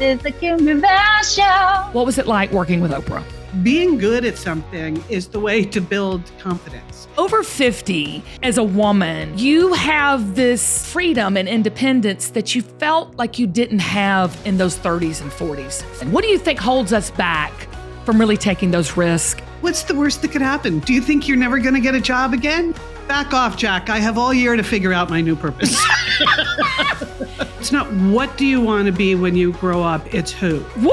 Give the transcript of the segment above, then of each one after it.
is the Kim Gravel Show. What was it like working with Oprah? Being good at something is the way to build confidence. Over 50, as a woman, you have this freedom and independence that you felt like you didn't have in those 30s and 40s. And what do you think holds us back from really taking those risks? What's the worst that could happen? Do you think you're never going to get a job again? Back off, Jack. I have all year to figure out my new purpose. It's not what do you want to be when you grow up, it's who. Woo!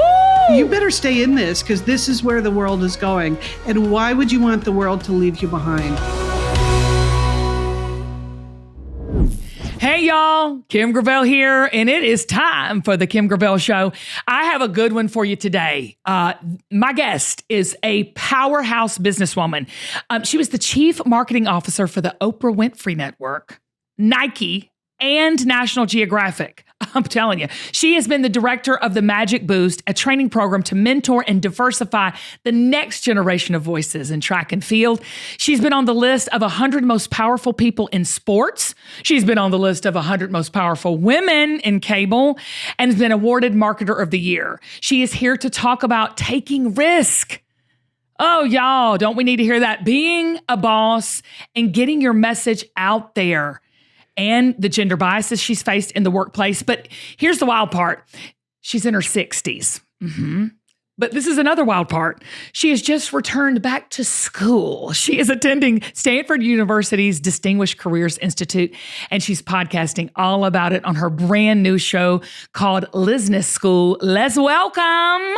You better stay in this because this is where the world is going. And why would you want the world to leave you behind? Hey y'all, Kim Gravel here, and it is time for the Kim Gravel Show. I have a good one for you today. My guest is a powerhouse businesswoman. She was the chief marketing officer for the Oprah Winfrey Network, Nike, and National Geographic. I'm telling you, she has been the director of the Magic Boost, a training program to mentor and diversify the next generation of voices in track and field. She's been on the list of 100 most powerful people in sports. She's been on the list of 100 most powerful women in cable and has been awarded Marketer of the Year. She is here to talk about taking risk. Oh, y'all, don't we need to hear that? Being a boss and getting your message out there. And the gender biases she's faced in the workplace. But here's the wild part. She's in her 60s. But this is another wild part. She has just returned back to school. She is attending Stanford University's Distinguished Careers Institute, and she's podcasting all about it on her brand new show called Lizness School. Let's welcome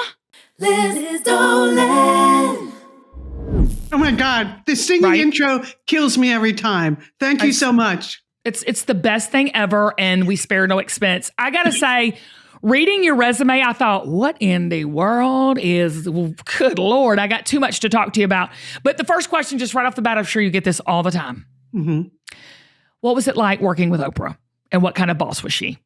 Liz Dolan. Oh my God, this singing intro kills me every time. Thank you so much. It's the best thing ever, and we spare no expense. I got to say, reading your resume, I thought, what in the world is, good Lord, I got too much to talk to you about. But the first question, just right off the bat, I'm sure you get this all the time. What was it like working with Oprah, and what kind of boss was she?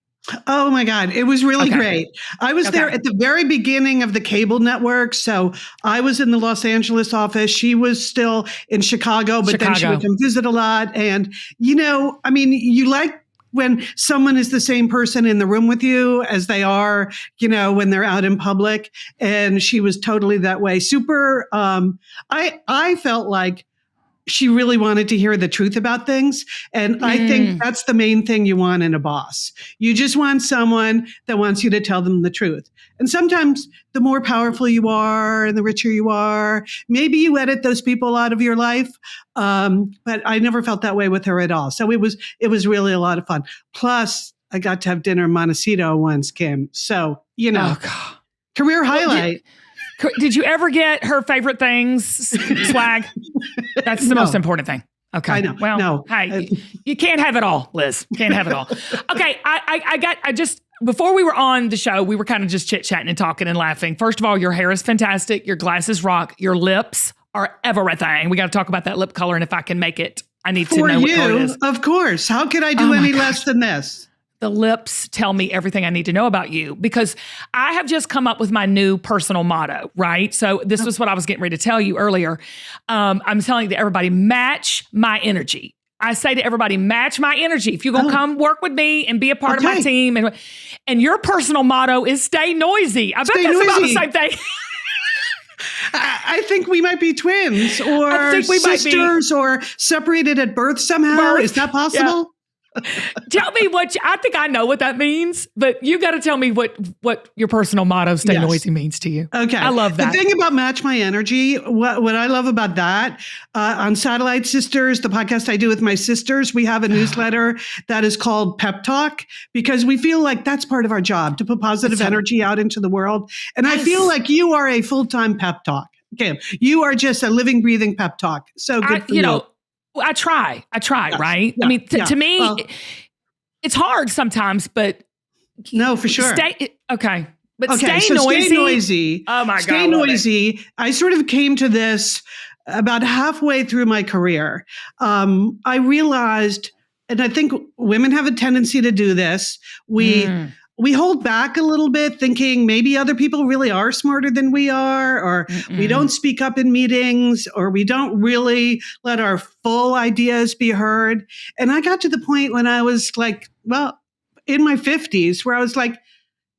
Oh my God, it was really great. I was there at the very beginning of the cable network. So I was in the Los Angeles office. She was still in Chicago, but then she would come visit a lot. And, you know, I mean, you like when someone is the same person in the room with you as they are, you know, when they're out in public. And she was totally that way. Super. I felt like she really wanted to hear the truth about things. And I think that's the main thing you want in a boss. You just want someone that wants you to tell them the truth. And sometimes the more powerful you are and the richer you are, maybe you edit those people out of your life. But I never felt that way with her at all. So it was really a lot of fun. Plus, I got to have dinner in Montecito once, Kim. So, you know, career highlight. Did you ever get her favorite things, swag? That's the most important thing. Okay. I know. Well, no. Hey, you can't have it all, Liz. Can't have it all. Okay. I just, before we were on the show, we were kind of just chit-chatting and talking and laughing. First of all, your hair is fantastic. Your glasses rock. Your lips are everything. We got to talk about that lip color. And if I can make it, I need to know what color it is. Of course. How could I do any less than this? The lips tell me everything I need to know about you, because I have just come up with my new personal motto, right? So this was what I was getting ready to tell you earlier. I'm telling everybody, match my energy. I say to everybody, match my energy. If you're going to come work with me and be a part of my team. And your personal motto is stay noisy. I bet that's about the same thing. I think we might be twins or sisters or separated at birth somehow. Is that possible? Yeah. Tell me I think I know what that means, but you got to tell me what your personal motto, stay noisy, means to you. Okay. I love that. The thing about Match My Energy, what I love about that, on Satellite Sisters, the podcast I do with my sisters, we have a newsletter that is called Pep Talk, because we feel like that's part of our job, to put positive energy out into the world. And I feel like you are a full-time pep talk. Okay. You are just a living, breathing pep talk. So good for you. I try, right? Yeah, I mean, to me, it's hard sometimes, but no, for sure. Stay noisy. Stay noisy. Oh my God. Stay noisy. I sort of came to this about halfway through my career. I realized, and I think women have a tendency to do this. We hold back a little bit, thinking maybe other people really are smarter than we are, or we don't speak up in meetings, or we don't really let our full ideas be heard. And I got to the point when I was like, well, in my 50s, where I was like,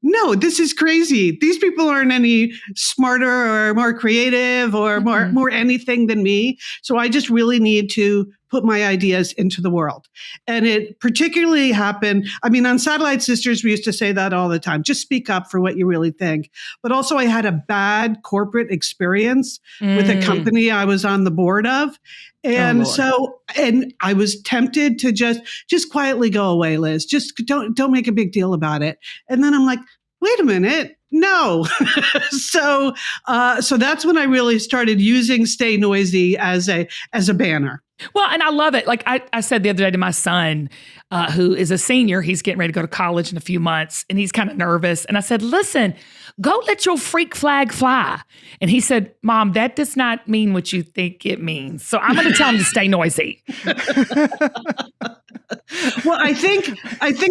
no, this is crazy. These people aren't any smarter or more creative or more anything than me. So I just really need to put my ideas into the world. And it particularly happened, I mean, on Satellite Sisters, we used to say that all the time, just speak up for what you really think. But also I had a bad corporate experience with a company I was on the board of. And and I was tempted to just quietly go away, Liz. Just don't make a big deal about it. And then I'm like, wait a minute. No. So that's when I really started using Stay Noisy as a banner. Well, and I love it. Like I said the other day to my son, who is a senior, he's getting ready to go to college in a few months, and he's kind of nervous. And I said, listen, go let your freak flag fly. And he said, Mom, that does not mean what you think it means. So I'm going to tell him to stay noisy. Well, I think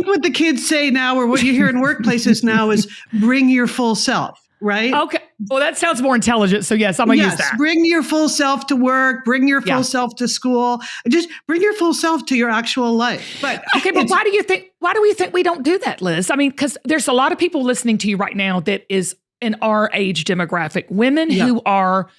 what the kids say now, or what you hear in workplaces now, is bring your full self. Right? Okay. Well, that sounds more intelligent. So yes, I'm going to use that. Bring your full self to work, bring your full self to school, just bring your full self to your actual life. But why do you think we don't do that, Liz? I mean, because there's a lot of people listening to you right now that is in our age demographic, women who are,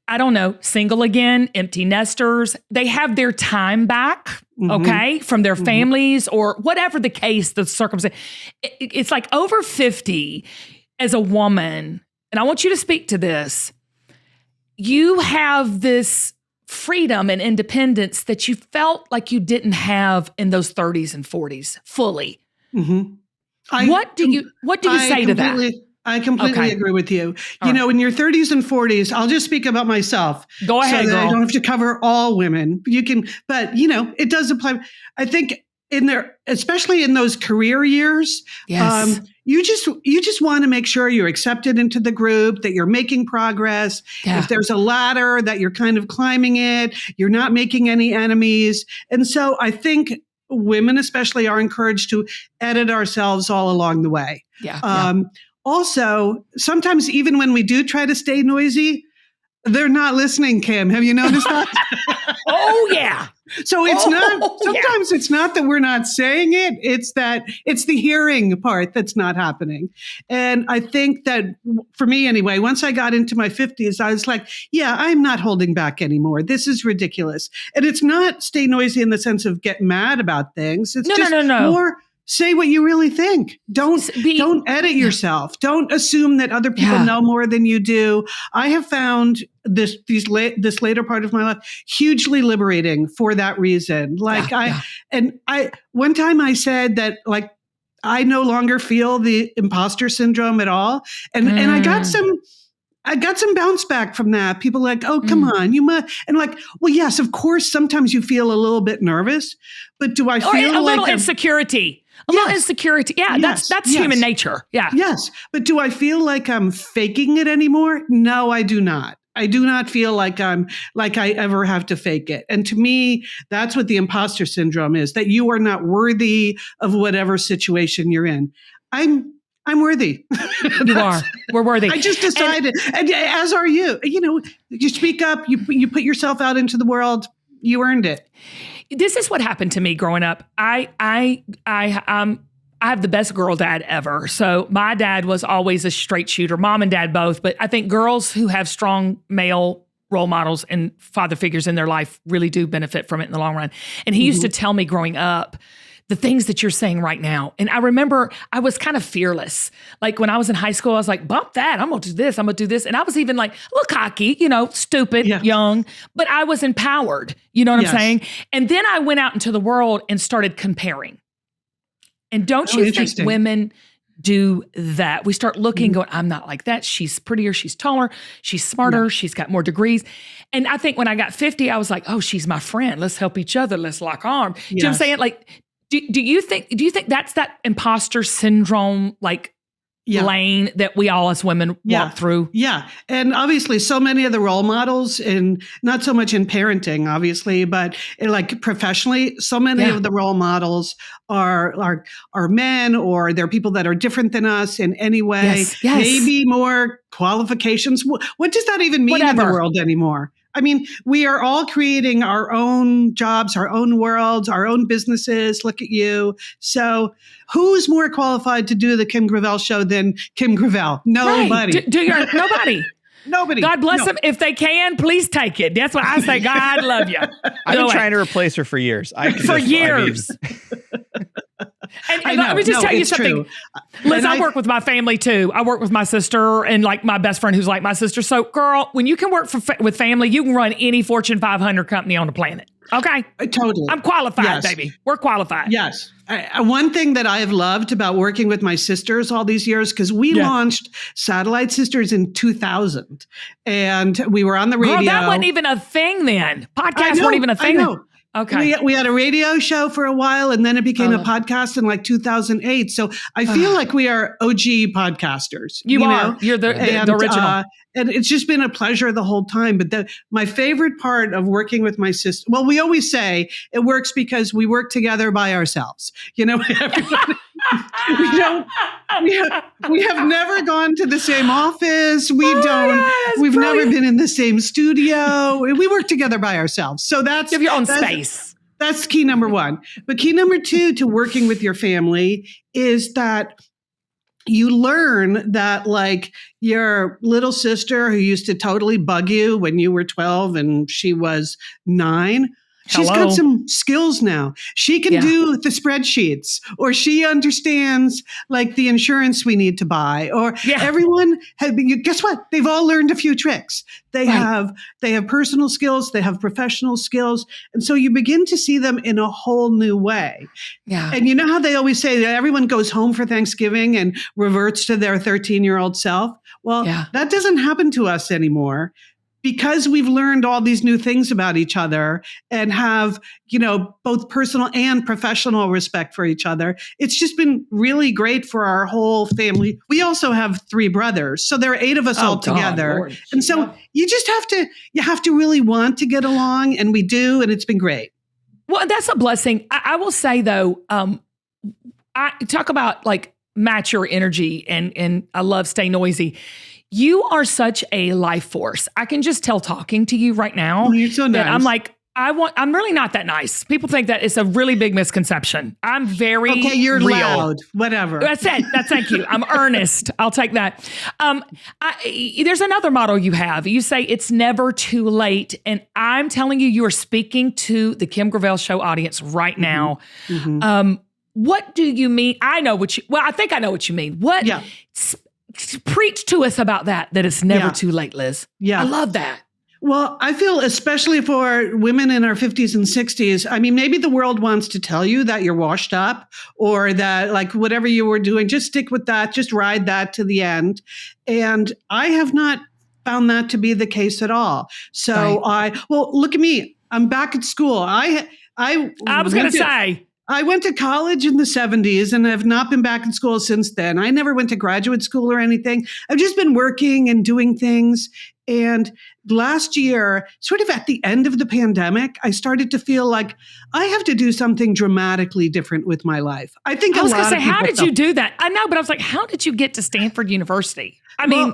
I don't know, single again, empty nesters. They have their time back, okay, from their families or whatever the case, the circumstance. It's like over 50 as a woman, and I want you to speak to this, you have this freedom and independence that you felt like you didn't have in those 30s and 40s fully. What do you say to that? I completely agree with you. You know, in your 30s and 40s, I'll just speak about myself. Go ahead, so that girl. I don't have to cover all women. You can, but you know, it does apply. I think in there, especially in those career years, you just want to make sure you're accepted into the group, that you're making progress. If there's a ladder, that you're kind of climbing it, you're not making any enemies. And so I think women especially are encouraged to edit ourselves all along the way. Also, sometimes even when we do try to stay noisy, they're not listening, Kim. Have you noticed that? Oh, yeah. So it's sometimes it's not that we're not saying it. It's that it's the hearing part that's not happening. And I think that for me anyway, once I got into my 50s, I was like, yeah, I'm not holding back anymore. This is ridiculous. And it's not stay noisy in the sense of get mad about things. It's no. More say what you really think. Don't edit yourself. Don't assume that other people know more than you do. I have found this later part of my life hugely liberating for that reason. Like one time I said that like I no longer feel the imposter syndrome at all, and I got some bounce back from that. People like, oh, come on, you must. And like, well, yes, of course, sometimes you feel a little bit nervous, but do I feel a little insecurity? A little insecurity. Yeah, that's human nature. Yeah. Yes. But do I feel like I'm faking it anymore? No, I do not. I do not feel like I ever have to fake it. And to me, that's what the imposter syndrome is, that you are not worthy of whatever situation you're in. I'm worthy. You are. We're worthy. I just decided, and as are you. You know, you speak up, you put yourself out into the world, you earned it. This is what happened to me growing up. I have the best girl dad ever. So my dad was always a straight shooter, mom and dad both. But I think girls who have strong male role models and father figures in their life really do benefit from it in the long run. And he used to tell me growing up the things that you're saying right now. And I remember I was kind of fearless. Like when I was in high school, I was like, bump that. I'm going to do this. I'm going to do this. And I was even like a little cocky, stupid, young, but I was empowered. You know what I'm saying? And then I went out into the world and started comparing. And don't you think women do that? We start looking, going, I'm not like that. She's prettier. She's taller. She's smarter. She's got more degrees. And I think when I got 50, I was like, oh, she's my friend. Let's help each other. Let's lock arms. Do you know what I'm saying? Like, do you think that's that imposter syndrome, like lane that we all as women walk through? Yeah. And obviously so many of the role models, and not so much in parenting, obviously, but like professionally, so many of the role models are men, or they're people that are different than us in any way, maybe more qualifications. What does that even mean in the world anymore? I mean, we are all creating our own jobs, our own worlds, our own businesses. Look at you. So who's more qualified to do the Kim Gravel show than Kim Gravel? Nobody. Right. Nobody. Nobody. God bless them. If they can, please take it. That's what I say. God love you. I've been trying to replace her for years. Years. And let me just tell you something. Liz, I work with my family too. I work with my sister and like my best friend who's like my sister. So girl, when you can work with family, you can run any Fortune 500 company on the planet. Okay. Totally. I'm qualified, baby. We're qualified. Yes. One thing that I have loved about working with my sisters all these years, because we launched Satellite Sisters in 2000 and we were on the radio. Girl, that wasn't even a thing then. Podcasts weren't even a thing. I know. Okay. We had a radio show for a while and then it became a podcast in like 2008. So I feel like we are OG podcasters. You are. Know? You're the original. And it's just been a pleasure the whole time. But my favorite part of working with my sister, well, we always say it works because we work together by ourselves. You know, we have never gone to the same office. We've never been in the same studio. We work together by ourselves. So you have your own space. That's key number one. But key number two to working with your family is that you learn that like your little sister who used to totally bug you when you were 12 and she was 9, she's got some skills now. She can do the spreadsheets, or she understands like the insurance we need to buy, or everyone guess what? They've all learned a few tricks. They have personal skills, they have professional skills. And so you begin to see them in a whole new way. Yeah. And you know how they always say that everyone goes home for Thanksgiving and reverts to their 13-year-old self? Well, that doesn't happen to us anymore. Because we've learned all these new things about each other and have, both personal and professional respect for each other, it's just been really great for our whole family. We also have 3 brothers, so there are 8 of us all together. Lord. And so you just have to really want to get along, and we do, and it's been great. Well, that's a blessing. I will say though, I talk about like match your energy, and I love Stay Noisy. You are such a life force. I can just tell talking to you right now. You're so nice. I'm like, I'm really not that nice. People think that it's a really big misconception. I'm very you're real. Loud, whatever. That's it. Thank you. I'm earnest. I'll take that. There's another motto you have. You say it's never too late. And I'm telling you, you are speaking to the Kim Gravel Show audience right now. Mm-hmm. What do you mean? I think I know what you mean. What? Yeah. Preach to us about that it's never too late, Liz. Yeah. I love that. Well, I feel especially for women in our 50s and 60s, I mean, maybe the world wants to tell you that you're washed up or that like whatever you were doing, just stick with that, just ride that to the end. And I have not found that to be the case at all. So look at me. I'm back at school. I was going to say. I went to college in the 70s and have not been back in school since then. I never went to graduate school or anything. I've just been working and doing things. And last year, sort of at the end of the pandemic, I started to feel like I have to do something dramatically different with my life. I think I was going to say, how did you do that? I know, but I was like, how did you get to Stanford University? I mean,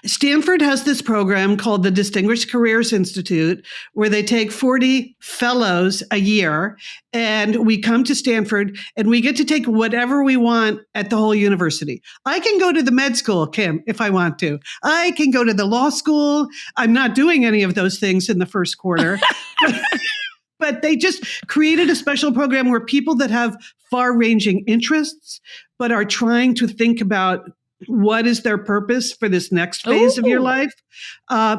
Stanford has this program called the Distinguished Careers Institute, where they take 40 fellows a year, and we come to Stanford and we get to take whatever we want at the whole university. I can go to the med school, Kim, if I want to. I can go to the law school. I'm not doing any of those things in the first quarter. But they just created a special program where people that have far-ranging interests, but are trying to think about what is their purpose for this next phase of your life?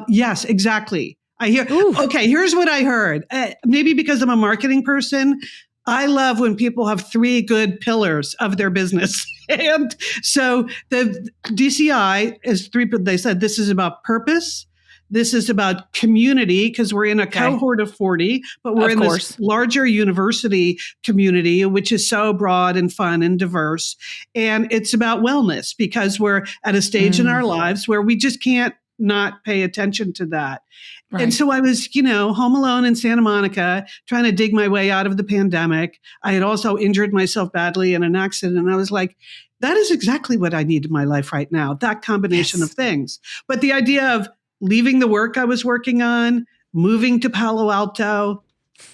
Yes, exactly. I hear. Okay, here's what I heard. Maybe because I'm a marketing person, I love when people have 3 good pillars of their business. And so the DCI is 3. They said this is about purpose. This is about community, because we're in a cohort of 40, but we're in this larger university community, which is so broad and fun and diverse. And it's about wellness, because we're at a stage in our lives where we just can't not pay attention to that. Right. And so I was, home alone in Santa Monica, trying to dig my way out of the pandemic. I had also injured myself badly in an accident. And I was like, that is exactly what I need in my life right now, that combination of things. But the idea of leaving the work I was working on, moving to Palo Alto.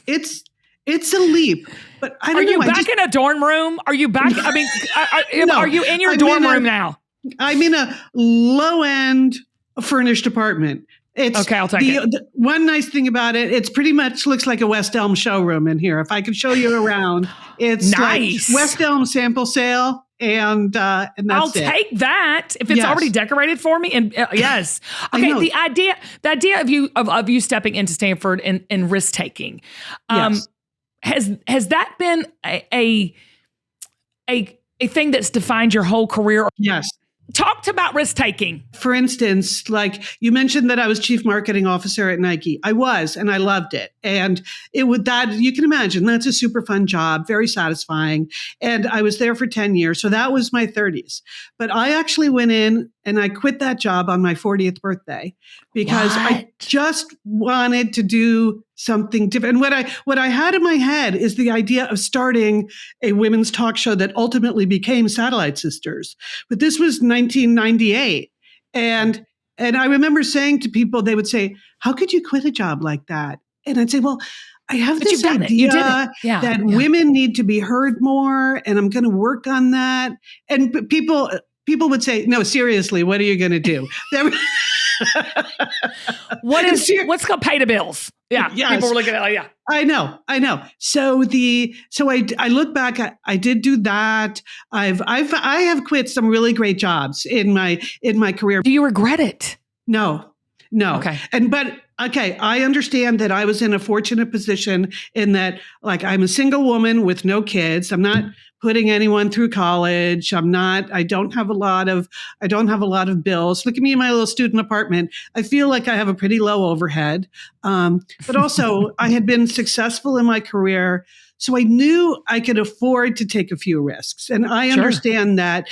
It's a leap, but I don't know. Are you back in a dorm room? Are you back? I mean, are you in your dorm room now? I'm in a low-end furnished apartment. It's okay. I'll take it. The one nice thing about it, it's pretty much looks like a West Elm showroom in here. If I could show you around, it's nice. Like West Elm sample sale, and that's I'll take that if it's already decorated for me. And yes, okay. The idea of you stepping into Stanford and risk taking, has that been a thing that's defined your whole career? Yes. Talked about risk taking. For instance, like you mentioned that I was chief marketing officer at Nike. I was, and I loved it. And you can imagine that's a super fun job, very satisfying. And I was there for 10 years. So that was my 30s. But I actually went in and I quit that job on my 40th birthday because I just wanted to do something different. And what I had in my head is the idea of starting a women's talk show that ultimately became Satellite Sisters. But this was 1998. And I remember saying to people, they would say, how could you quit a job like that? And I'd say, well, I have this idea that women need to be heard more, and I'm going to work on that. And people would say, no, seriously, what are you going to do? What's going to pay the bills? Yeah. Yes. People were looking at it, yeah. I know. So I look back, I did do that. I have quit some really great jobs in my career. Do you regret it? No. Okay. I understand that I was in a fortunate position in that, like, I'm a single woman with no kids. I'm not putting anyone through college. I don't have a lot of bills. Look at me in my little student apartment. I feel like I have a pretty low overhead. But also I had been successful in my career. So I knew I could afford to take a few risks. And I understand that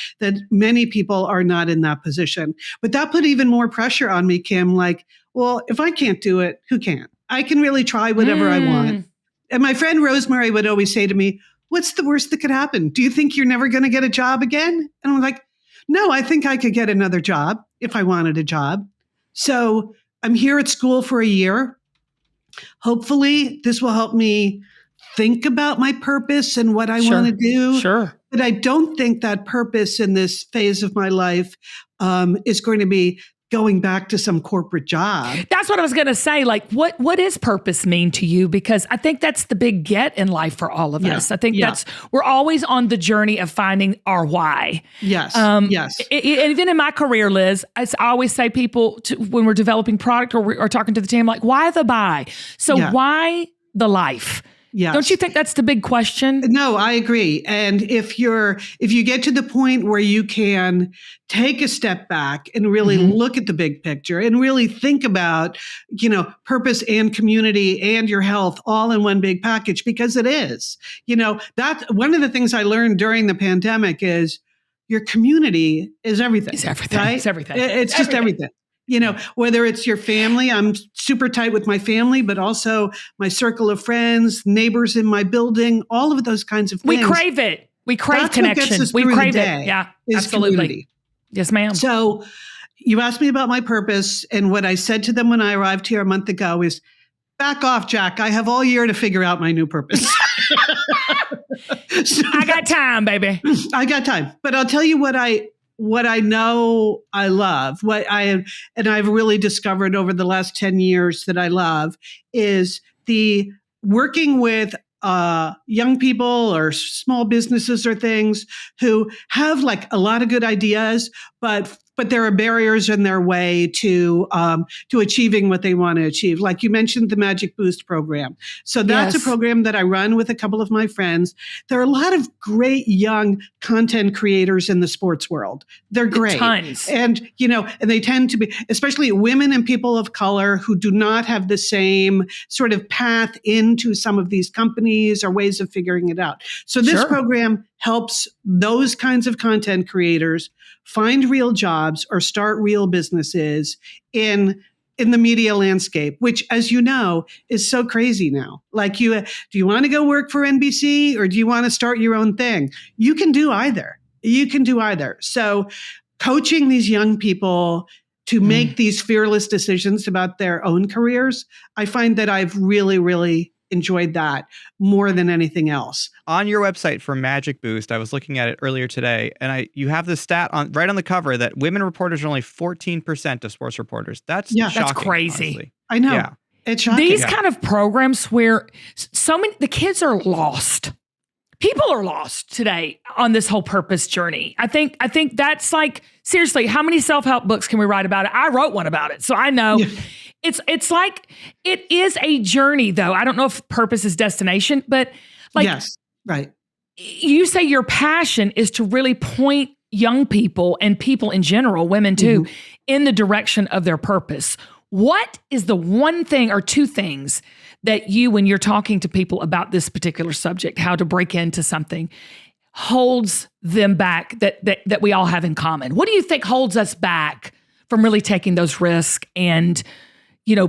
many people are not in that position. But that put even more pressure on me, Kim. Like, well, if I can't do it, who can? I can really try whatever I want. And my friend Rosemary would always say to me, what's the worst that could happen? Do you think you're never going to get a job again? And I'm like, no, I think I could get another job if I wanted a job. So I'm here at school for a year. Hopefully this will help me think about my purpose and what I want to do. Sure. But I don't think that purpose in this phase of my life is going to be going back to some corporate job. That's what I was going to say. Like, what does purpose mean to you? Because I think that's the big get in life for all of us. I think we're always on the journey of finding our why. Yes. Yes. Even in my career, Liz, I always say when we're developing product or talking to the team, like, why the buy? So why the life? Yes. Don't you think that's the big question? No, I agree. And if you get to the point where you can take a step back and really look at the big picture and really think about, purpose and community and your health all in one big package, because it is, that's one of the things I learned during the pandemic is your community is everything. It's everything. Right? It's everything. It's just everything. Whether it's your family, I'm super tight with my family, but also my circle of friends, neighbors in my building, all of those kinds of things. We crave it. We crave connection. We crave it. Yeah, absolutely. Community. Yes, ma'am. So you asked me about my purpose, and what I said to them when I arrived here a month ago is, back off, Jack. I have all year to figure out my new purpose. I got time, baby. I got time. But I'll tell you what I know I love, and I've really discovered over the last 10 years that I love is the working with young people or small businesses or things who have like a lot of good ideas, but there are barriers in their way to achieving what they want to achieve. Like you mentioned, the Magic Boost program. So that's a program that I run with a couple of my friends. There are a lot of great young content creators in the sports world. They're great. Tons. And, and they tend to be, especially women and people of color who do not have the same sort of path into some of these companies or ways of figuring it out. So this program helps those kinds of content creators find real jobs or start real businesses in the media landscape, which, as you know, is so crazy now. Like, do you want to go work for NBC or do you want to start your own thing? You can do either. So coaching these young people to make these fearless decisions about their own careers, I find that I've really, really enjoyed that more than anything else. On your website for Magic Boost, I was looking at it earlier today, and you have the stat right on the cover that women reporters are only 14% of sports reporters. That's shocking, that's crazy. Honestly. I know. Yeah. It's shocking. These kind of programs where the kids are lost. People are lost today on this whole purpose journey. I think that's like, seriously, how many self-help books can we write about it? I wrote one about it. So I know it's like, it is a journey though. I don't know if purpose is destination, but like, yes, right. You say your passion is to really point young people and people in general, women too, in the direction of their purpose. What is the one thing or two things that you, when you're talking to people about this particular subject, how to break into something, holds them back that we all have in common? What do you think holds us back from really taking those risks and,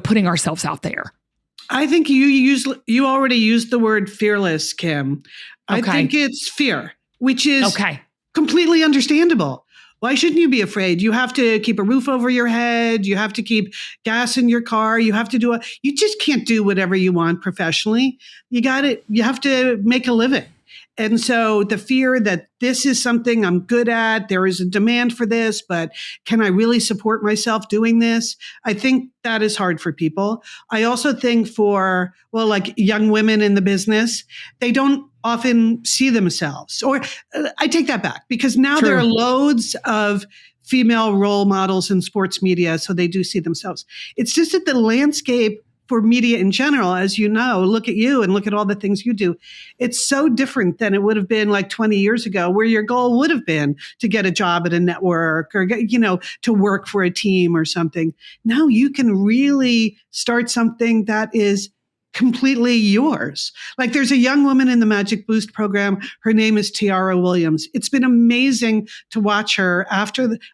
putting ourselves out there? I think you already used the word fearless, Kim. I think it's fear, which is completely understandable. Why shouldn't you be afraid? You have to keep a roof over your head. You have to keep gas in your car. You have to you just can't do whatever you want professionally. You have to make a living. And so the fear that this is something I'm good at, there is a demand for this, but can I really support myself doing this? I think that is hard for people. I also think for, like young women in the business, they don't often see themselves, or I take that back because now there are loads of female role models in sports media. So they do see themselves. It's just that the landscape for media in general, as you know, look at you and look at all the things you do. It's so different than it would have been like 20 years ago, where your goal would have been to get a job at a network or, to work for a team or something. Now you can really start something that is completely yours. Like there's a young woman in the Magic Boost program. Her name is Tiara Williams. It's been amazing to watch her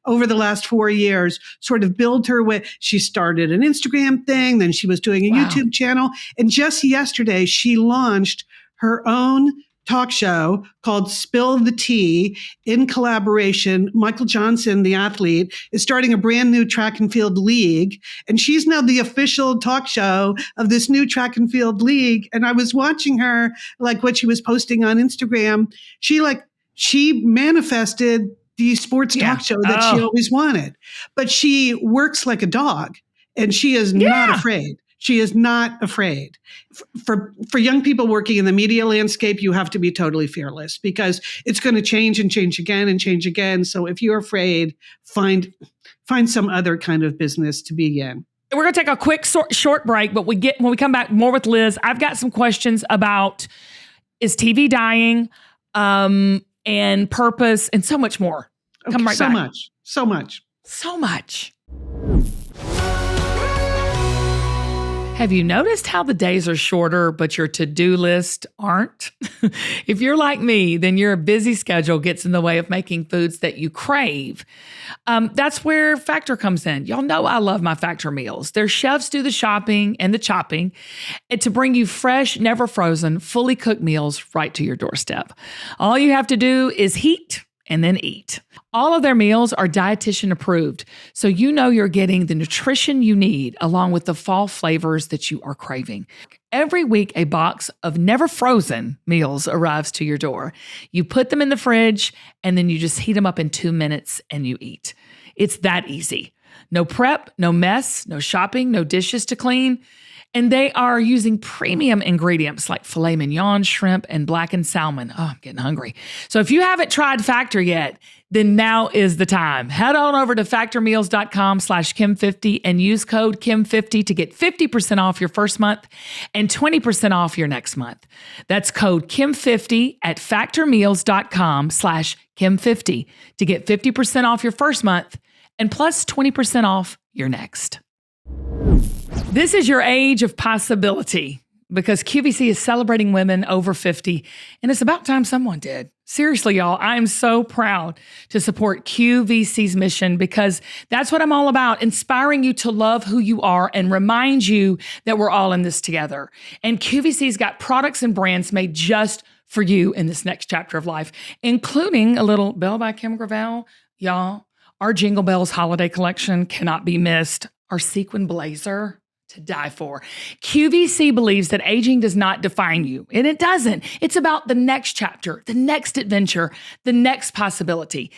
over the last 4 years sort of build her way. She started an Instagram thing, then she was doing a YouTube channel. And just yesterday, she launched her own talk show called Spill the Tea in collaboration. Michael Johnson, the athlete, is starting a brand new track and field league. And she's now the official talk show of this new track and field league. And I was watching her, like what she was posting on Instagram. She manifested the sports talk show that she always wanted, but she works like a dog and she is not afraid. She is not afraid. For young people working in the media landscape, you have to be totally fearless because it's going to change and change again and change again. So if you're afraid, find some other kind of business to be in. We're going to take a quick short break, but when we come back more with Liz, I've got some questions about is TV dying, and purpose and so much more. Come right back. So much. Have you noticed how the days are shorter, but your to-do list aren't? If you're like me, then your busy schedule gets in the way of making foods that you crave. That's where Factor comes in. Y'all know I love my Factor meals. Their chefs do the shopping and the chopping and to bring you fresh, never frozen, fully cooked meals right to your doorstep. All you have to do is heat and then eat. All of their meals are dietitian approved, so you know you're getting the nutrition you need along with the fall flavors that you are craving. Every week, a box of never frozen meals arrives to your door. You put them in the fridge, and then you just heat them up in 2 minutes and you eat. It's that easy. No prep, no mess, no shopping, no dishes to clean. And they are using premium ingredients like filet mignon, shrimp, and blackened salmon. Oh, I'm getting hungry. So if you haven't tried Factor yet, then now is the time. Head on over to factormeals.com/Kim50 and use code Kim50 to get 50% off your first month and 20% off your next month. That's code Kim50 at factormeals.com/Kim50 to get 50% off your first month and plus 20% off your next. This is your age of possibility because QVC is celebrating women over 50, and it's about time someone did. Seriously, y'all, I am so proud to support QVC's mission because that's what I'm all about, inspiring you to love who you are and remind you that we're all in this together. And QVC's got products and brands made just for you in this next chapter of life, including a little Belle by Kim Gravel, y'all. Our Jingle Bells holiday collection cannot be missed. Our sequin blazer, to die for. QVC believes that aging does not define you, and it doesn't. It's about the next chapter, the next adventure, the next possibility.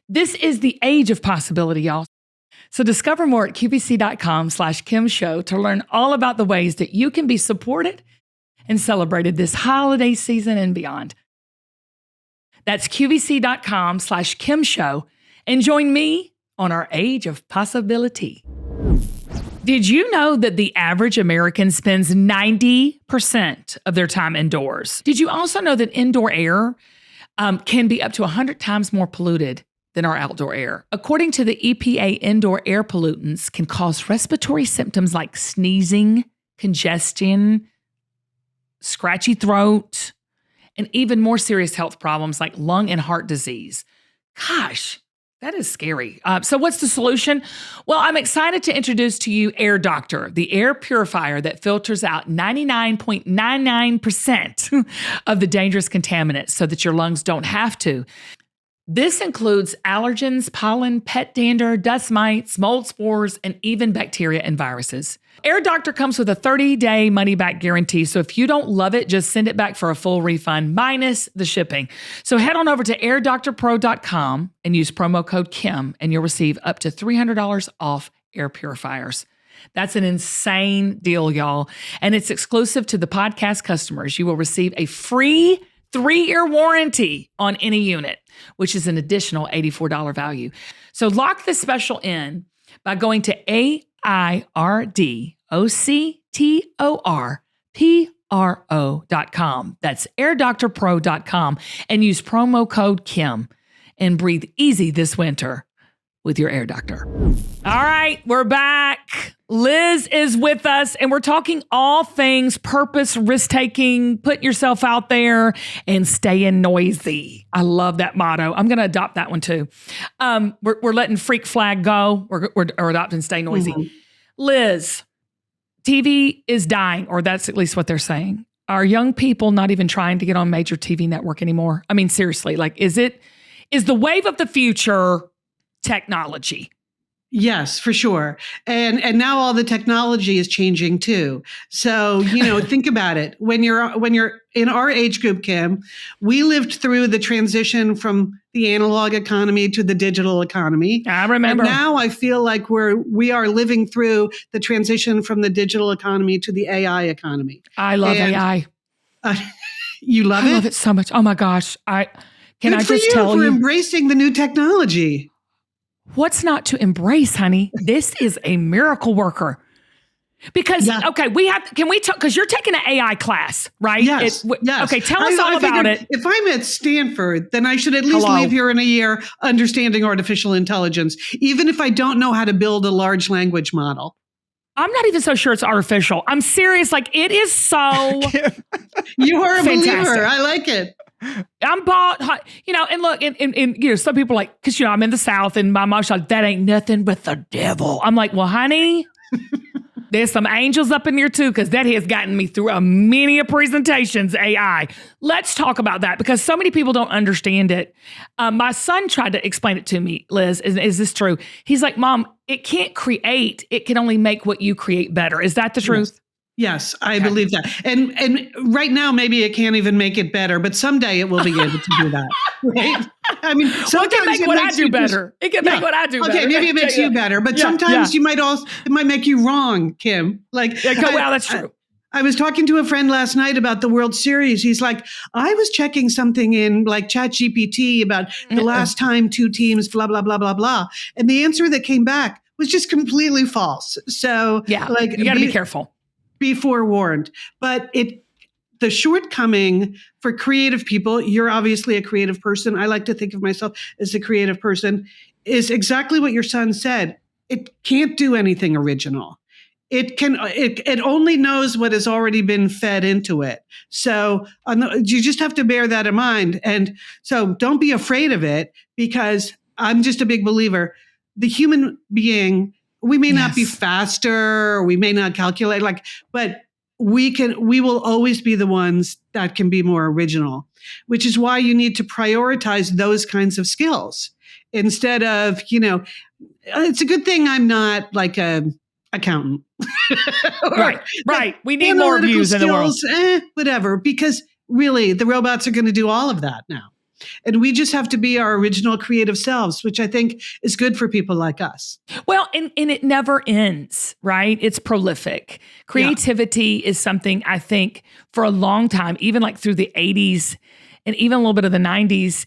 This is the age of possibility, y'all. So discover more at qvc.com/Kim Show to learn all about the ways that you can be supported and celebrated this holiday season and beyond. That's qvc.com/Kim Show and join me on our age of possibility. Did you know that the average American spends 90% of their time indoors? Did you also know that indoor air can be up to 100 times more polluted than our outdoor air? According to the EPA, indoor air pollutants can cause respiratory symptoms like sneezing, congestion, scratchy throat, and even more serious health problems like lung and heart disease. Gosh, that is scary. So what's the solution? Well, I'm excited to introduce to you Air Doctor, the air purifier that filters out 99.99% of the dangerous contaminants so that your lungs don't have to. This includes allergens, pollen, pet dander, dust mites, mold spores, and even bacteria and viruses. Air Doctor comes with a 30-day money-back guarantee, so if you don't love it, just send it back for a full refund, minus the shipping. So head on over to airdoctorpro.com and use promo code Kim, and you'll receive up to $300 off air purifiers. That's an insane deal, y'all. And it's exclusive to the podcast customers. You will receive a free 3-year warranty on any unit, which is an additional $84 value. So lock this special in by going to airdoctorpro.com. That's airdoctorpro.com and use promo code Kim and breathe easy this winter with your Air Doctor. All right, we're back. Liz is with us, and we're talking all things purpose, risk-taking, put yourself out there, and staying noisy. I love that motto. I'm going to adopt that one, too. We're letting freak flag go. We're adopting stay noisy. Mm-hmm. Liz, TV is dying, or that's at least what they're saying. Are young people not even trying to get on major TV network anymore? I mean, seriously, like, is the wave of the future technology? Yes, for sure. And now all the technology is changing too. So, think about it. When you're in our age group, Kim, we lived through the transition from the analog economy to the digital economy. I remember. And now I feel like we are living through the transition from the digital economy to the AI economy. I love AI. You love it? I love it so much. Oh my gosh. I just tell you for embracing the new technology. What's not to embrace, honey? This is a miracle worker. Because, okay, can we talk, because you're taking an AI class, right? Yes. Yes. Okay, tell us all about it. If I'm at Stanford, then I should at least leave here in a year understanding artificial intelligence, even if I don't know how to build a large language model. I'm not even so sure it's artificial. I'm serious. Like, it is so You are a fantastic. believer. I like it. I'm bought, and look, and some people are like, because, I'm in the South and my mom's like, that ain't nothing but the devil. I'm like, well, honey, there's some angels up in here too, because that has gotten me through many presentations, AI. Let's talk about that because so many people don't understand it. My son tried to explain it to me, Liz. Is this true? He's like, Mom, it can't create. It can only make what you create better. Is that the truth? Yes, I believe that. And right now, maybe it can't even make it better, but someday it will be able to do that. Right? I mean, sometimes it can make what I do better. It can make what I do better. Okay, maybe it makes you better, but sometimes it might make you wrong, Kim. Like, wow, that's true. I was talking to a friend last night about the World Series. He's like, I was checking something in like ChatGPT about the last time two teams, blah, blah, blah, blah, blah. And the answer that came back was just completely false. So you got to be careful. Be forewarned. But the shortcoming for creative people, you're obviously a creative person. I like to think of myself as a creative person, is exactly what your son said. It can't do anything original. It only knows what has already been fed into it. So you just have to bear that in mind. And so don't be afraid of it, because I'm just a big believer. The human being, we may not be faster, or we may not calculate but we will always be the ones that can be more original, which is why you need to prioritize those kinds of skills. instead of, it's a good thing I'm not like a accountant. Right. We need more views in the world. Whatever, because really the robots are going to do all of that now. And we just have to be our original creative selves, which I think is good for people like us. Well, and it never ends, right? It's prolific. Creativity is something I think for a long time, even like through the 80s and even a little bit of the 90s,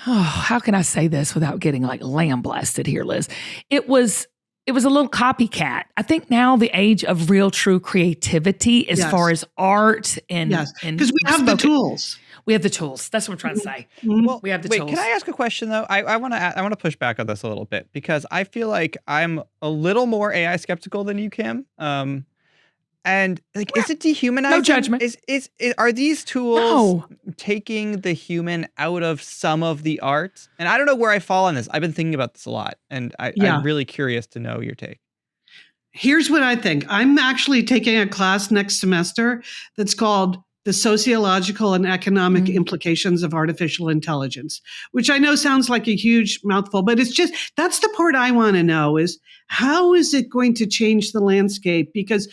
how can I say this without getting like lambasted here, Liz? It was a little copycat. I think now the age of real, true creativity as far as art and because we have the tools. We have the tools. That's what I'm trying to say. Well, we have the tools. Can I ask a question though? I want to push back on this a little bit because I feel like I'm a little more AI skeptical than you, Kim. And like, is it dehumanizing? No judgment. Are these tools taking the human out of some of the art? And I don't know where I fall on this. I've been thinking about this a lot, and I'm really curious to know your take. Here's what I think. I'm actually taking a class next semester that's called The Sociological and Economic Implications of Artificial Intelligence, which I know sounds like a huge mouthful, but it's just, that's the part I want to know is, how is it going to change the landscape? Because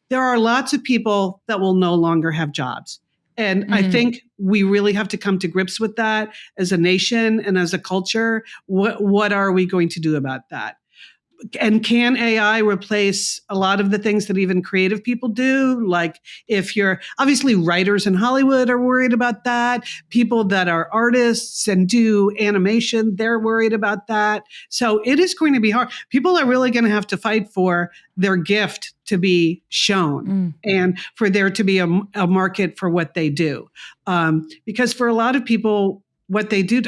there are lots of people that will no longer have jobs. And I think we really have to come to grips with that as a nation and as a culture. What are we going to do about that? And can AI replace a lot of the things that even creative people do? Like if you're obviously writers in Hollywood are worried about that. People that are artists and do animation, they're worried about that. So it is going to be hard. People are really going to have to fight for their gift to be shown and for there to be a market for what they do. Because for a lot of people, what they do.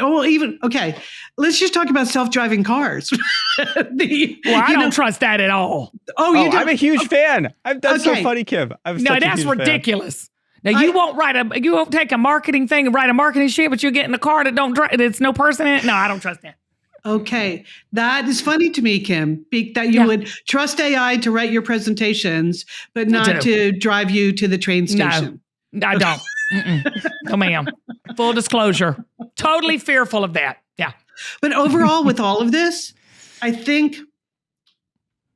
Let's just talk about self-driving cars. I don't trust that at all. I'm a huge fan. That's so funny, Kim. That's ridiculous. Now you won't take a marketing thing and write a marketing shit, but you get in a car that don't drive. It's no person in it. No, I don't trust that. Okay. That is funny to me, Kim, that you would trust AI to write your presentations, but not to drive you to the train station. No, I don't. No, ma'am. Full disclosure. Totally fearful of that. Yeah. But overall, with all of this, I think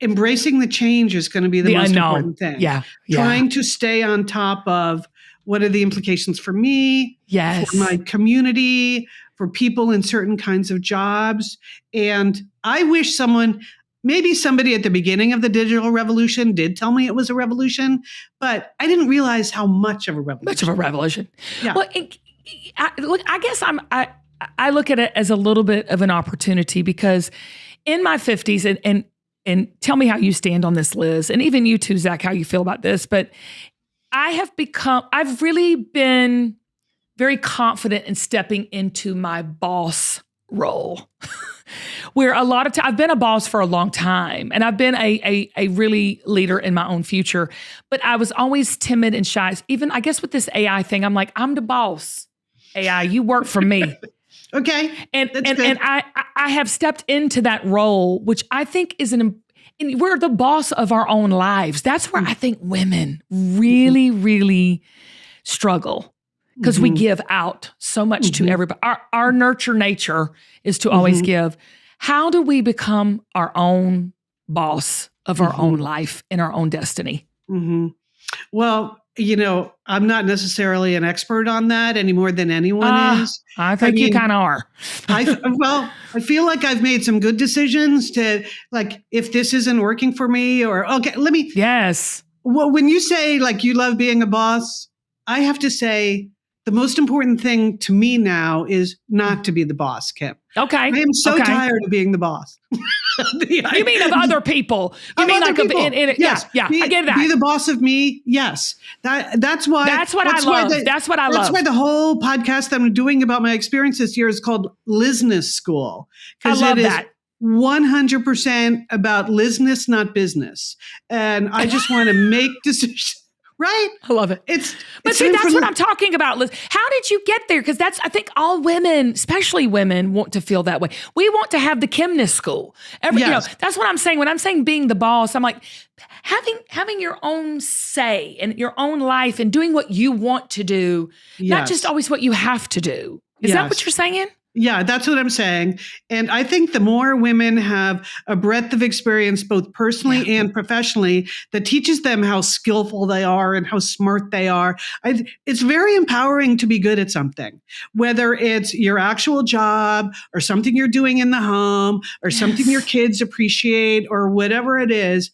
embracing the change is going to be the most important thing. Yeah. Trying to stay on top of what are the implications for me, for my community, for people in certain kinds of jobs. And I wish maybe somebody at the beginning of the digital revolution did tell me it was a revolution, but I didn't realize how much of a revolution. Yeah. Well, I guess I look at it as a little bit of an opportunity because in my 50s, and tell me how you stand on this, Liz, and even you too, Zach, how you feel about this, but I've really been very confident in stepping into my boss role. Where a lot of I've been a boss for a long time and I've been a really leader in my own future, but I was always timid and shy. Even I guess with this AI thing, I'm like, I'm the boss. AI, you work for me. Okay. And I have stepped into that role, which I think is we're the boss of our own lives. That's where I think women really, really struggle. Because we give out so much to everybody. Our nurture nature is to always give. How do we become our own boss of our own life and our own destiny? Well, I'm not necessarily an expert on that any more than anyone is. I think you kind of are. I feel like I've made some good decisions to, like, if this isn't working for me Yes. Well, when you say like you love being a boss, I have to say, the most important thing to me now is not to be the boss, Kim. Okay. I am so tired of being the boss. You mean of other people? You mean like people. Yes. Yeah. I get that. Be the boss of me. Yes. That's why. That's what I love. That's what I love. That's why the whole podcast that I'm doing about my experience this year is called Lizness School. I love that. 100% about Lizness, not business. And I just want to make decisions. Right? I love it. But see, that's what I'm talking about, Liz. How did you get there? Because I think all women, especially women, want to feel that way. We want to have the Kimness school. That's what I'm saying. When I'm saying being the boss, I'm like, having your own say in your own life and doing what you want to do, not just always what you have to do. Is that what you're saying? Yeah, that's what I'm saying. And I think the more women have a breadth of experience, both personally and professionally, that teaches them how skillful they are and how smart they are, it's very empowering to be good at something, whether it's your actual job or something you're doing in the home or something your kids appreciate or whatever it is.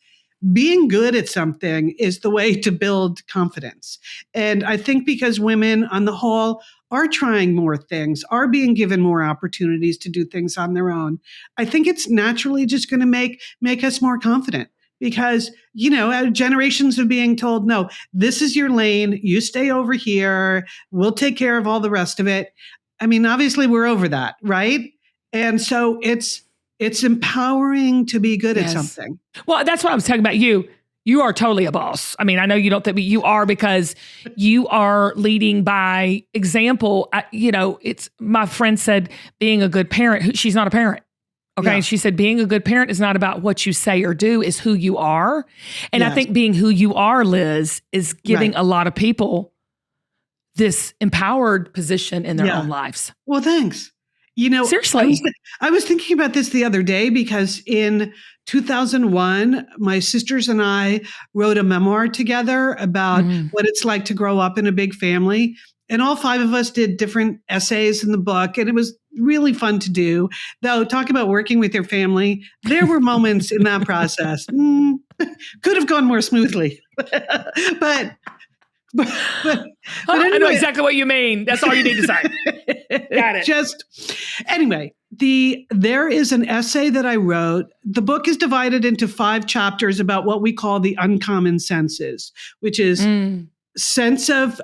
Being good at something is the way to build confidence. And I think because women on the whole are trying more things, are being given more opportunities to do things on their own, I think it's naturally just going to make us more confident because, generations of being told, no, this is your lane. You stay over here. We'll take care of all the rest of it. I mean, obviously we're over that, right? And so it's empowering to be good at something. Well, that's what I was talking about. You are totally a boss. I mean, I know you don't think, but you are because you are leading by example. It's my friend said being a good parent, she's not a parent. Okay. Yeah. She said being a good parent is not about what you say or do, is who you are. And I think being who you are, Liz, is giving a lot of people this empowered position in their own lives. Well, thanks. Seriously, I was thinking about this the other day because in 2001, my sisters and I wrote a memoir together about what it's like to grow up in a big family. And all 5 of us did different essays in the book. And it was really fun to do. Though, talk about working with your family. There were moments in that process. Could have gone more smoothly. But anyway. I know exactly what you mean. That's all you need to say. Got it. Anyway, there is an essay that I wrote. The book is divided into 5 chapters about what we call the uncommon senses, which is sense of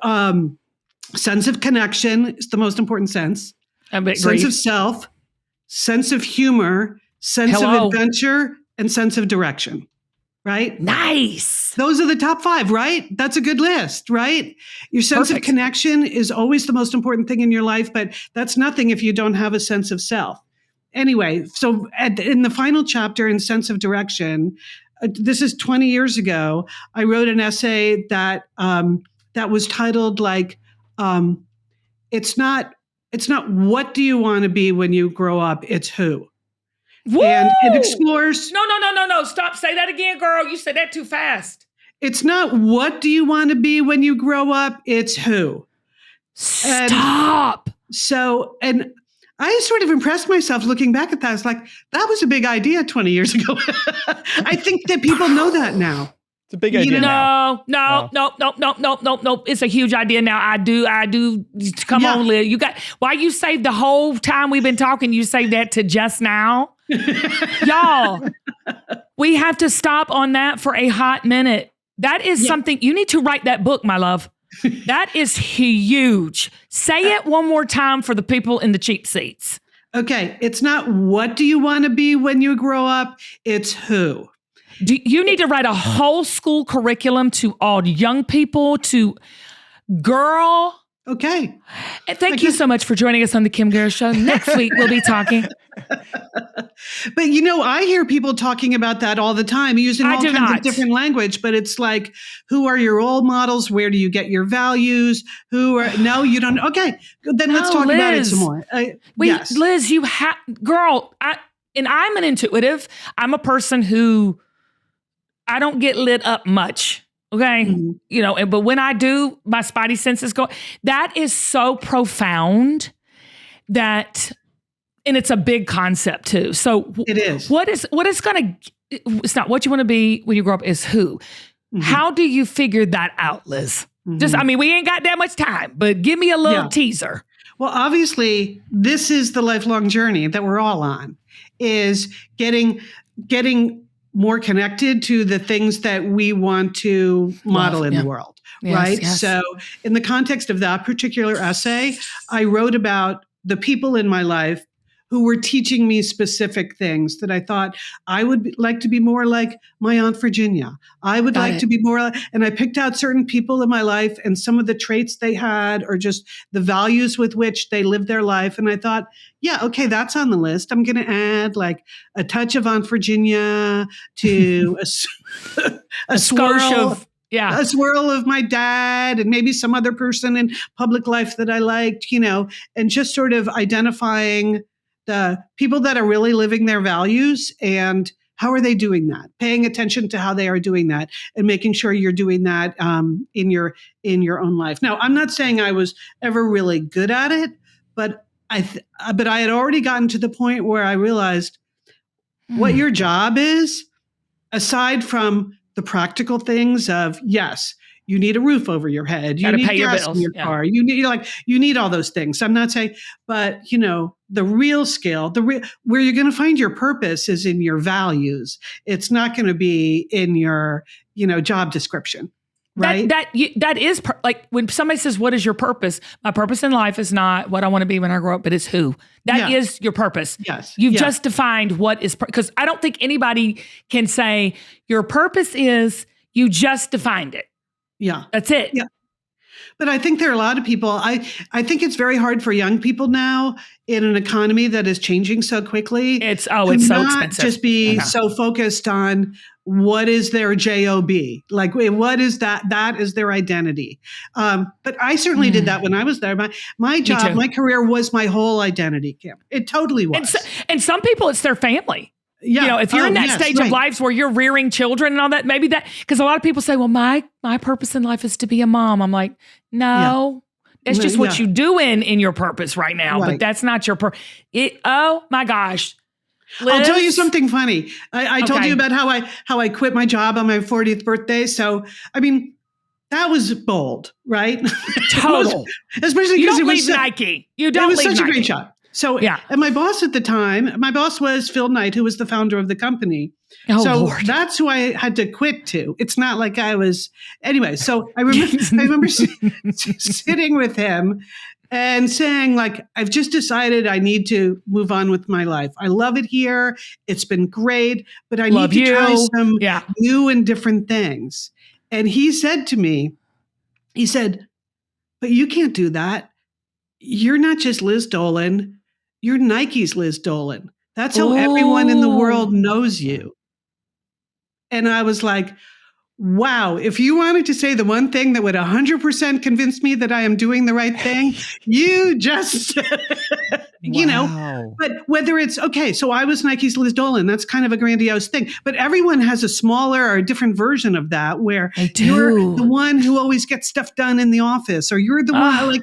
connection is the most important sense. Sense of self, sense of humor, sense of adventure, and sense of direction. Right? Nice. Those are the top 5, right? That's a good list, right? Your sense of connection is always the most important thing in your life, but that's nothing if you don't have a sense of self. Anyway, so in the final chapter in Sense of Direction, this is 20 years ago, I wrote an essay that was titled it's not what do you want to be when you grow up, it's who. Woo! And it explores... No. Stop. Say that again, girl. You said that too fast. It's not what do you want to be when you grow up, it's who. Stop. And I sort of impressed myself looking back at that. I was like, that was a big idea 20 years ago. I think that people know that now. It's a big idea now. No. It's a huge idea now. I do. Come on, Liz. Why you saved the whole time we've been talking, you saved that to just now? Y'all, we have to stop on that for a hot minute. That is something, you need to write that book, my love. That is huge. Say it one more time for the people in the cheap seats. Okay. It's not what do you want to be when you grow up? It's who. You need to write a whole school curriculum to all young people, to girl. Okay. And thank you so much for joining us on the Kim Garrett Show. Next week, we'll be talking. But, I hear people talking about that all the time, using all kinds of different language. But it's like, who are your role models? Where do you get your values? No, you don't. Okay. Then let's talk about it some more. Yes. Liz, girl, I'm an intuitive. I'm a person who, I don't get lit up much. Okay. Mm-hmm. But when I do, my spidey senses go, that is so profound and it's a big concept too. So it is. It's not what you want to be when you grow up, is who. Mm-hmm. How do you figure that out, Liz? Mm-hmm. We ain't got that much time, but give me a little teaser. Well, obviously this is the lifelong journey that we're all on, is getting more connected to the things that we want to model in the world, right? Yes. So in the context of that particular essay, I wrote about the people in my life who were teaching me specific things that I thought I would like to be more like my Aunt Virginia. I would like to be more, and I picked out certain people in my life and some of the traits they had, or just the values with which they lived their life. And I thought, okay, that's on the list. I'm going to add like a touch of Aunt Virginia to a skosh of Yeah. a swirl of my dad and maybe some other person in public life that I liked, and just sort of identifying the people that are really living their values and how are they doing that? Paying attention to how they are doing that and making sure you're doing that in your own life. Now, I'm not saying I was ever really good at it, but I had already gotten to the point where I realized what your job is, aside from the practical things of, yes, you need a roof over your head, you need gas in your car, you need all those things. I'm not saying, but the real skill, where you're going to find your purpose is in your values. It's not going to be in your, job description. Right. That is like when somebody says, what is your purpose? My purpose in life is not what I want to be when I grow up, but it's who. That is your purpose. Yes. You've just defined what is, because I don't think anybody can say your purpose is, you just defined it. Yeah. That's it. Yeah. But I think there are a lot of people, I think it's very hard for young people now in an economy that is changing so quickly. It's so expensive. Just be so focused on what is their job, like what is that is their identity. But I certainly did that when I was there. My job, my career was my whole identity, Kim. It totally was. And some people, it's their family. Yeah. If you're in that stage of life where you're rearing children and all that, maybe that, because a lot of people say, well, my purpose in life is to be a mom. I'm like, no, it's just what you do in your purpose right now, but that's not your purpose. Oh my gosh. Liz? I'll tell you something funny. I told you about how I quit my job on my 40th birthday. So, I mean, that was bold, right? Total. Especially because it was Nike. You don't leave Nike. It was such a great job. So, and my boss at the time, my boss was Phil Knight, who was the founder of the company. Oh, so Lord. That's who I had to quit to. It's not like I was, anyway. So I remember sitting with him and saying, like, I've just decided I need to move on with my life. I love it here. It's been great, but I need to try some new and different things. And he said to me, but you can't do that. You're not just Liz Dolan. You're Nike's Liz Dolan. That's how everyone in the world knows you. And I was like, wow, if you wanted to say the one thing that would 100% convince me that I am doing the right thing, you just, but whether it's, so I was Nike's Liz Dolan, that's kind of a grandiose thing, but everyone has a smaller or a different version of that where you're the one who always gets stuff done in the office, or you're the one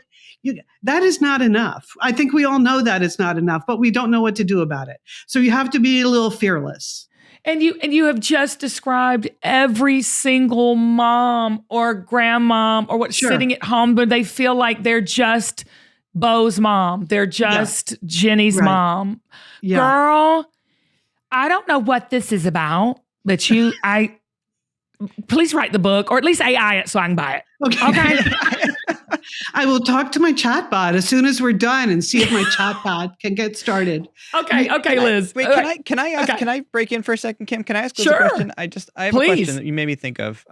that is not enough. I think we all know that it's not enough, but we don't know what to do about it. So you have to be a little fearless. And you have just described every single mom or grandmom or sitting at home, but they feel like they're just Bo's mom. They're just Jenny's mom. Yeah. Girl, I don't know what this is about, but please write the book, or at least AI it so I can buy it. Okay. I will talk to my chatbot as soon as we're done and see if my chatbot can get started. Okay, Liz. Can I break in for a second, Kim? Can I ask Liz a question? I have a question that you made me think of,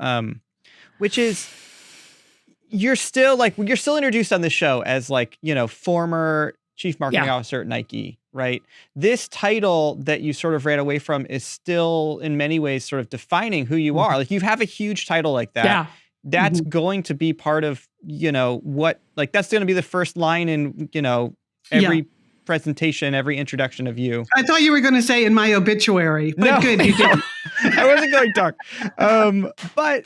which is you're still introduced on the show as former chief marketing officer at Nike, right? This title that you sort of ran away from is still in many ways sort of defining who you are. Like you have a huge title like that. Yeah. That's going to be part of, that's going to be the first line in, every presentation, every introduction of you. I thought you were going to say in my obituary, but good, you didn't. I wasn't going dark. But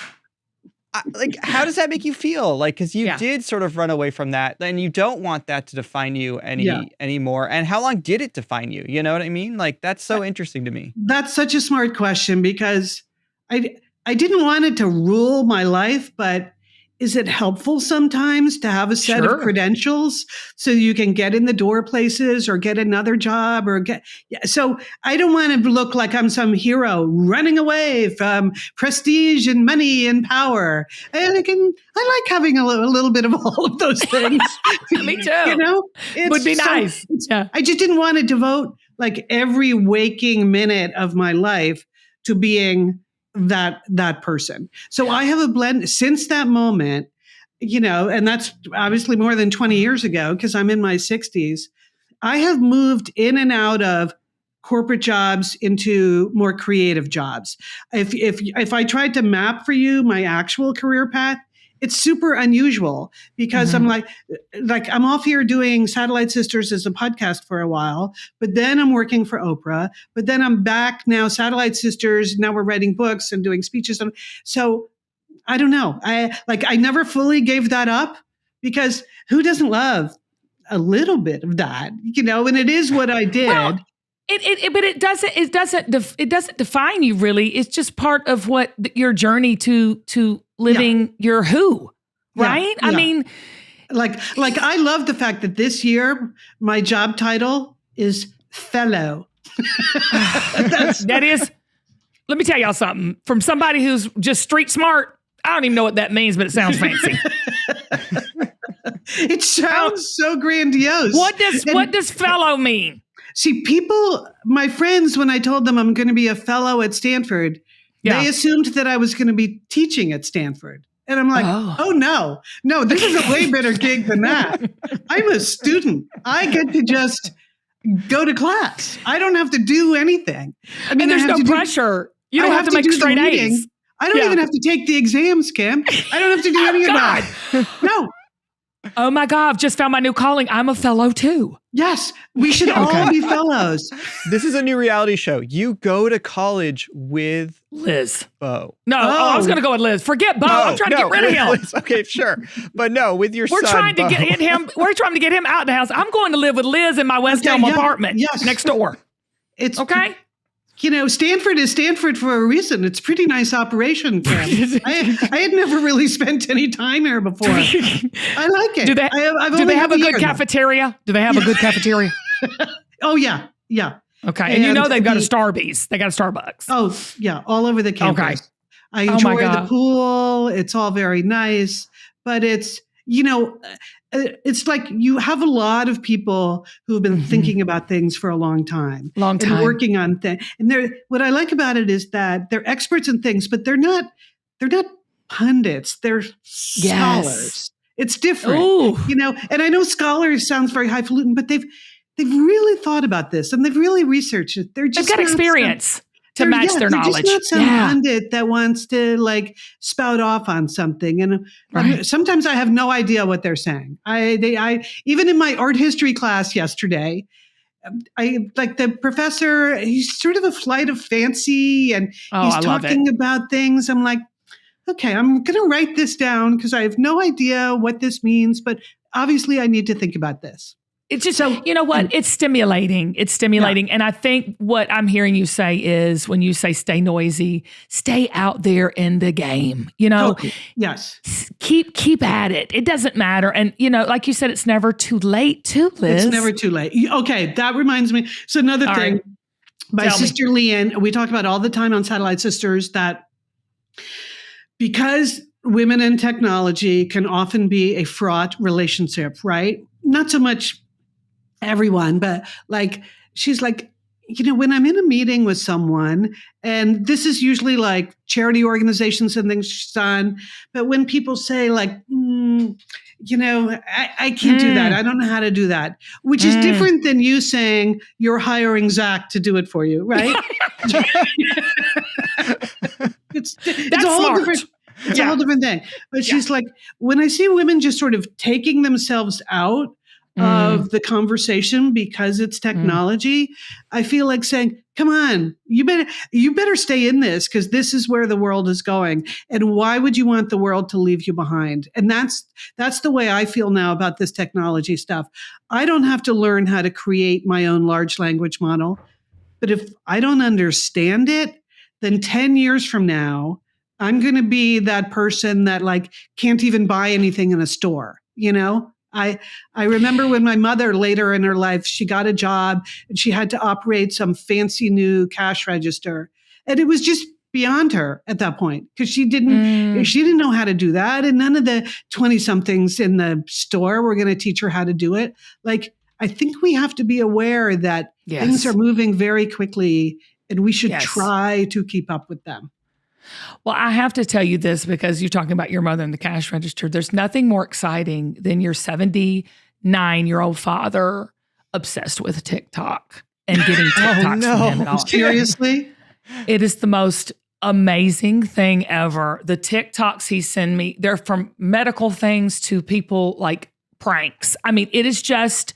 how does that make you feel? Because you did sort of run away from that, and you don't want that to define you anymore. And how long did it define you? You know what I mean? That's so interesting to me. That's such a smart question, because I didn't want it to rule my life, but is it helpful sometimes to have a set of credentials so you can get in the door places or get another job so I don't want to look like I'm some hero running away from prestige and money and power. And I like having a little bit of all of those things. Me too. It would be nice. I just didn't want to devote every waking minute of my life to being that person. So I have a blend since that moment, and that's obviously more than 20 years ago because I'm in my 60s. I have moved in and out of corporate jobs into more creative jobs. If I tried to map for you my actual career path, it's super unusual because I'm like I'm off here doing Satellite Sisters as a podcast for a while, but then I'm working for Oprah, but then I'm back now, Satellite Sisters. Now we're writing books and doing speeches. And so I don't know. I never fully gave that up because who doesn't love a little bit of that, and it is what I did. Well, but it doesn't define you really. It's just part of what your journey to living your who, right? Yeah. I mean, like I love the fact that this year my job title is fellow. That is, let me tell y'all something from somebody who's just street smart. I don't even know what that means, but it sounds fancy. It sounds so grandiose. What does fellow mean? See, people, my friends, when I told them I'm going to be a fellow at Stanford, they assumed that I was going to be teaching at Stanford. And I'm like, oh no, this is a way better gig than that. I'm a student. I get to just go to class. I don't have to do anything. I mean, and there's no pressure. You don't have to make straight A's. I don't even have to take the exams, Kim. I don't have to do any of that. No. Oh my God, I've just found my new calling. I'm a fellow too. Yes, we should all be fellows. This is a new reality show. You go to college with Liz. Bo. No, I was going to go with Liz. Forget Bo. I'm trying to get rid of him. Liz. Okay, sure. But no, with your son, We're trying to get him out of the house. I'm going to live with Liz in my West Elm apartment next door. It's okay. Stanford is Stanford for a reason. It's a pretty nice operation, Kim. I had never really spent any time here before. I like it. Do they have a good cafeteria? Do they have a good cafeteria? Oh, yeah. Yeah. Okay. And they've got a Starbucks. They got a Starbucks. Oh, yeah. All over the campus. Okay. I enjoy the pool. It's all very nice. But it's, it's like you have a lot of people who have been thinking about things for a long time. And working on things. And what I like about it is that they're experts in things, but they're not pundits. They're scholars. It's different. Ooh. And I know scholars sounds very highfalutin, but they've really thought about this and they've really researched it. They've got experience to match their knowledge. They're just not some pundit that wants to spout off on something. And sometimes I have no idea what they're saying. I even in my art history class yesterday, the professor, he's sort of a flight of fancy and he's talking about things. I'm like, okay, I'm going to write this down because I have no idea what this means, but obviously I need to think about this. It's just, you know what? It's stimulating. It's stimulating. Yeah. And I think what I'm hearing you say is when you say stay noisy, stay out there in the game, Yes. Keep at it. It doesn't matter. And, like you said, it's never too late too, Liz. It's never too late. Okay. That reminds me. So another thing, my sister Leanne, we talk about all the time on Satellite Sisters that because women in technology can often be a fraught relationship, right? Not so much everyone, but she's like, when I'm in a meeting with someone, and this is usually charity organizations and things she's done, but when people say I can't do that. I don't know how to do that, which is different than you saying you're hiring Zach to do it for you, right? It's a whole different. It's a whole different thing. But she's like, when I see women just sort of taking themselves out of the conversation because it's technology, I feel like saying, come on, you better stay in this because this is where the world is going. And why would you want the world to leave you behind? And that's the way I feel now about this technology stuff. I don't have to learn how to create my own large language model. But if I don't understand it, then 10 years from now, I'm going to be that person that can't even buy anything in a store, I remember when my mother later in her life, she got a job and she had to operate some fancy new cash register. And it was just beyond her at that point because she didn't know how to do that. And none of the 20 somethings in the store were going to teach her how to do it. I think we have to be aware that things are moving very quickly and we should try to keep up with them. Well, I have to tell you this because you're talking about your mother in the cash register. There's nothing more exciting than your 79-year-old father obsessed with TikTok. and getting TikToks from him at all. Seriously? It is the most amazing thing ever. The TikToks he sent me, they're from medical things to people like pranks. I mean, it is just,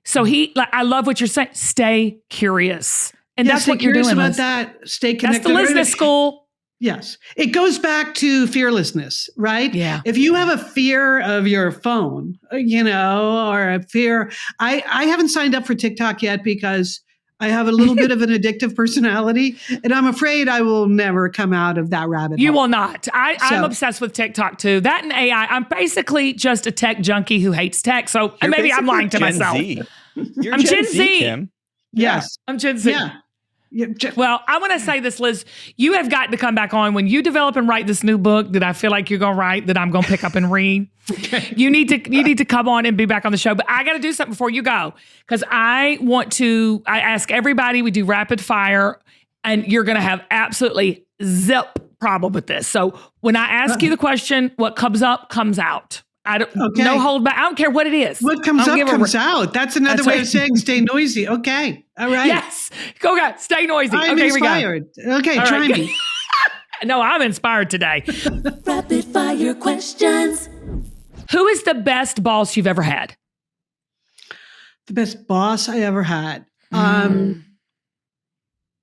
so I love what you're saying. Stay curious. And that's what you're doing. About that. Stay connected. That's the Liz School. Yes. It goes back to fearlessness, right? Yeah. If you have a fear of your phone, or a fear, I haven't signed up for TikTok yet because I have a little bit of an addictive personality, and I'm afraid I will never come out of that rabbit hole. You will not. I'm obsessed with TikTok too. That and AI. I'm basically just a tech junkie who hates tech. So maybe I'm lying to myself. I'm Gen Z, Kim. Yes. I'm Gen Z. Yeah. Well, I want to say this, Liz. You have got to come back on when you develop and write this new book that I feel like you're going to write that I'm going to pick up and read. Okay. You need to come on and be back on the show. But I got to do something before you go because I ask everybody, we do rapid fire, and you're going to have absolutely zip problem with this. So when I ask you the question, what comes up comes out. No hold back. I don't care what it is. What comes up comes out. That's another way of saying stay noisy. Okay. All right. Yes. Go, guys. Stay noisy. I'm inspired. Okay. All try me. No, I'm inspired today. Rapid fire questions. Who is the best boss you've ever had? The best boss I ever had.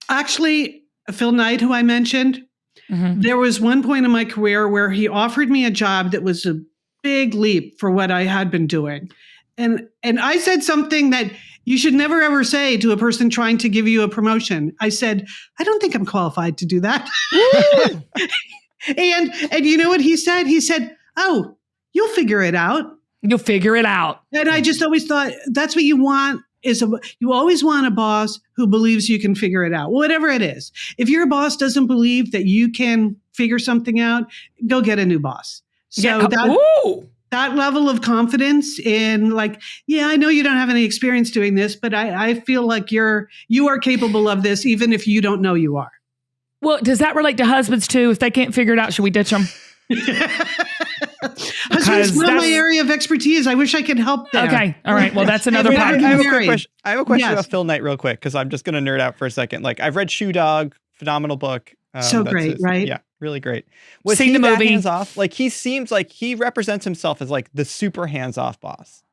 Actually, Phil Knight, who I mentioned, there was one point in my career where he offered me a job that was a big leap for what I had been doing. And I said something that you should never ever say to a person trying to give you a promotion. I said, I don't think I'm qualified to do that. and you know what he said? He said, oh, you'll figure it out. You'll figure it out. And I just always thought that's what you want you always want a boss who believes you can figure it out, whatever it is. If your boss doesn't believe that you can figure something out, go get a new boss. So that level of confidence in I know you don't have any experience doing this, but I feel like you are capable of this, even if you don't know you are. Well, does that relate to husbands too? If they can't figure it out, should we ditch them? Husband's not my area of expertise. I wish I could help there. Okay. All right. Well, that's another podcast. I have a question about Phil Knight real quick, because I'm just going to nerd out for a second. I've read Shoe Dog, phenomenal book. So great, right? Yeah, really great. Was Seen he the movie. Hands off? He seems like he represents himself as the super hands off boss.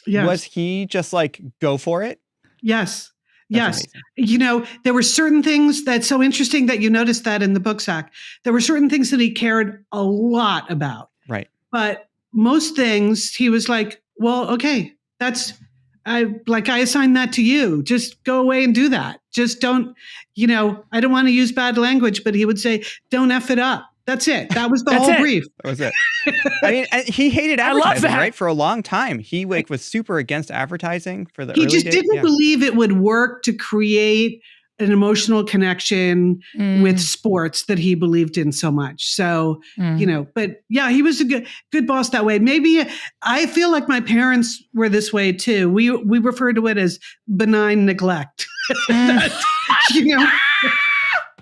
Yes. Was he just go for it? Yes. That's amazing. There were certain things that's so interesting that you noticed that in the book, Zach. There were certain things that he cared a lot about. Right. But most things he was like, well, okay, I assign that to you. Just go away and do that. Just don't, I don't want to use bad language, but he would say, don't F it up. That's it. That was the whole brief. That was it. I mean, he hated advertising, right? For a long time. He was super against advertising for the early days. He just didn't believe it would work to create an emotional connection with sports that he believed in so much. So, but yeah, he was a good boss that way. Maybe I feel like my parents were this way too. We refer to it as benign neglect.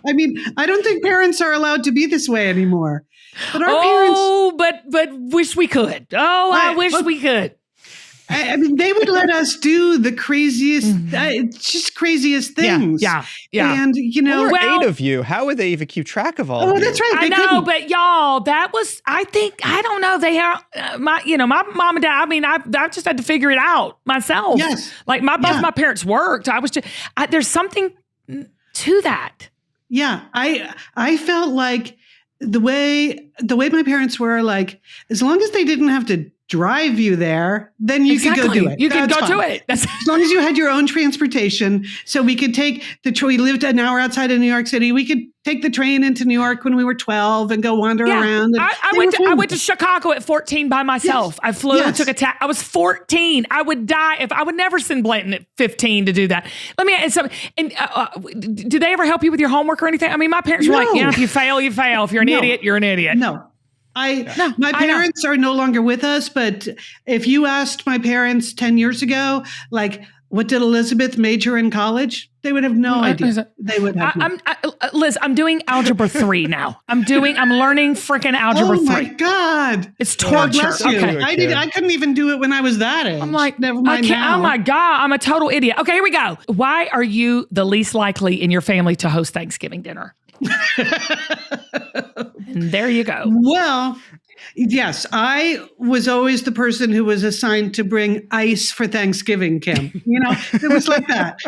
I mean, I don't think parents are allowed to be this way anymore. But our parents. but wish we could. I wish we could. I mean, they would let us do the craziest, just craziest things. Yeah. And, there were 8 of you. How would they even keep track of all of you? Oh, that's right. I know, but y'all, that was, I don't know. They have, my mom and dad, I mean, I just had to figure it out myself. Yes. Both my parents worked. I was just, there's something to that. Yeah. I felt like the way my parents were, as long as they didn't have to drive you there, then you could go do it. You could go do it. As long as you had your own transportation. So we could take the train. We lived an hour outside of New York City. We could take the train into New York when we were 12 and go wander around. I went to Chicago at 14 by myself. Yes. I flew, took a taxi. I was 14. I would die if I would never send Blanton at 15 to do that. Let me ask something. And did they ever help you with your homework or anything? I mean, my parents were like, if you fail, you fail. If you're an idiot, you're an idiot. No. My parents are no longer with us, but if you asked my parents 10 years ago, What did Elizabeth major in college? They would have no idea. They would have. Liz, I'm doing algebra 3 now. I'm learning freaking algebra 3. Oh my God. It's torture. God bless you. Okay. I couldn't even do it when I was that age. I'm like, never mind now. Oh my God, I'm a total idiot. Okay, here we go. Why are you the least likely in your family to host Thanksgiving dinner? And there you go. Well, yes, I was always the person who was assigned to bring ice for Thanksgiving, Kim. It was like that.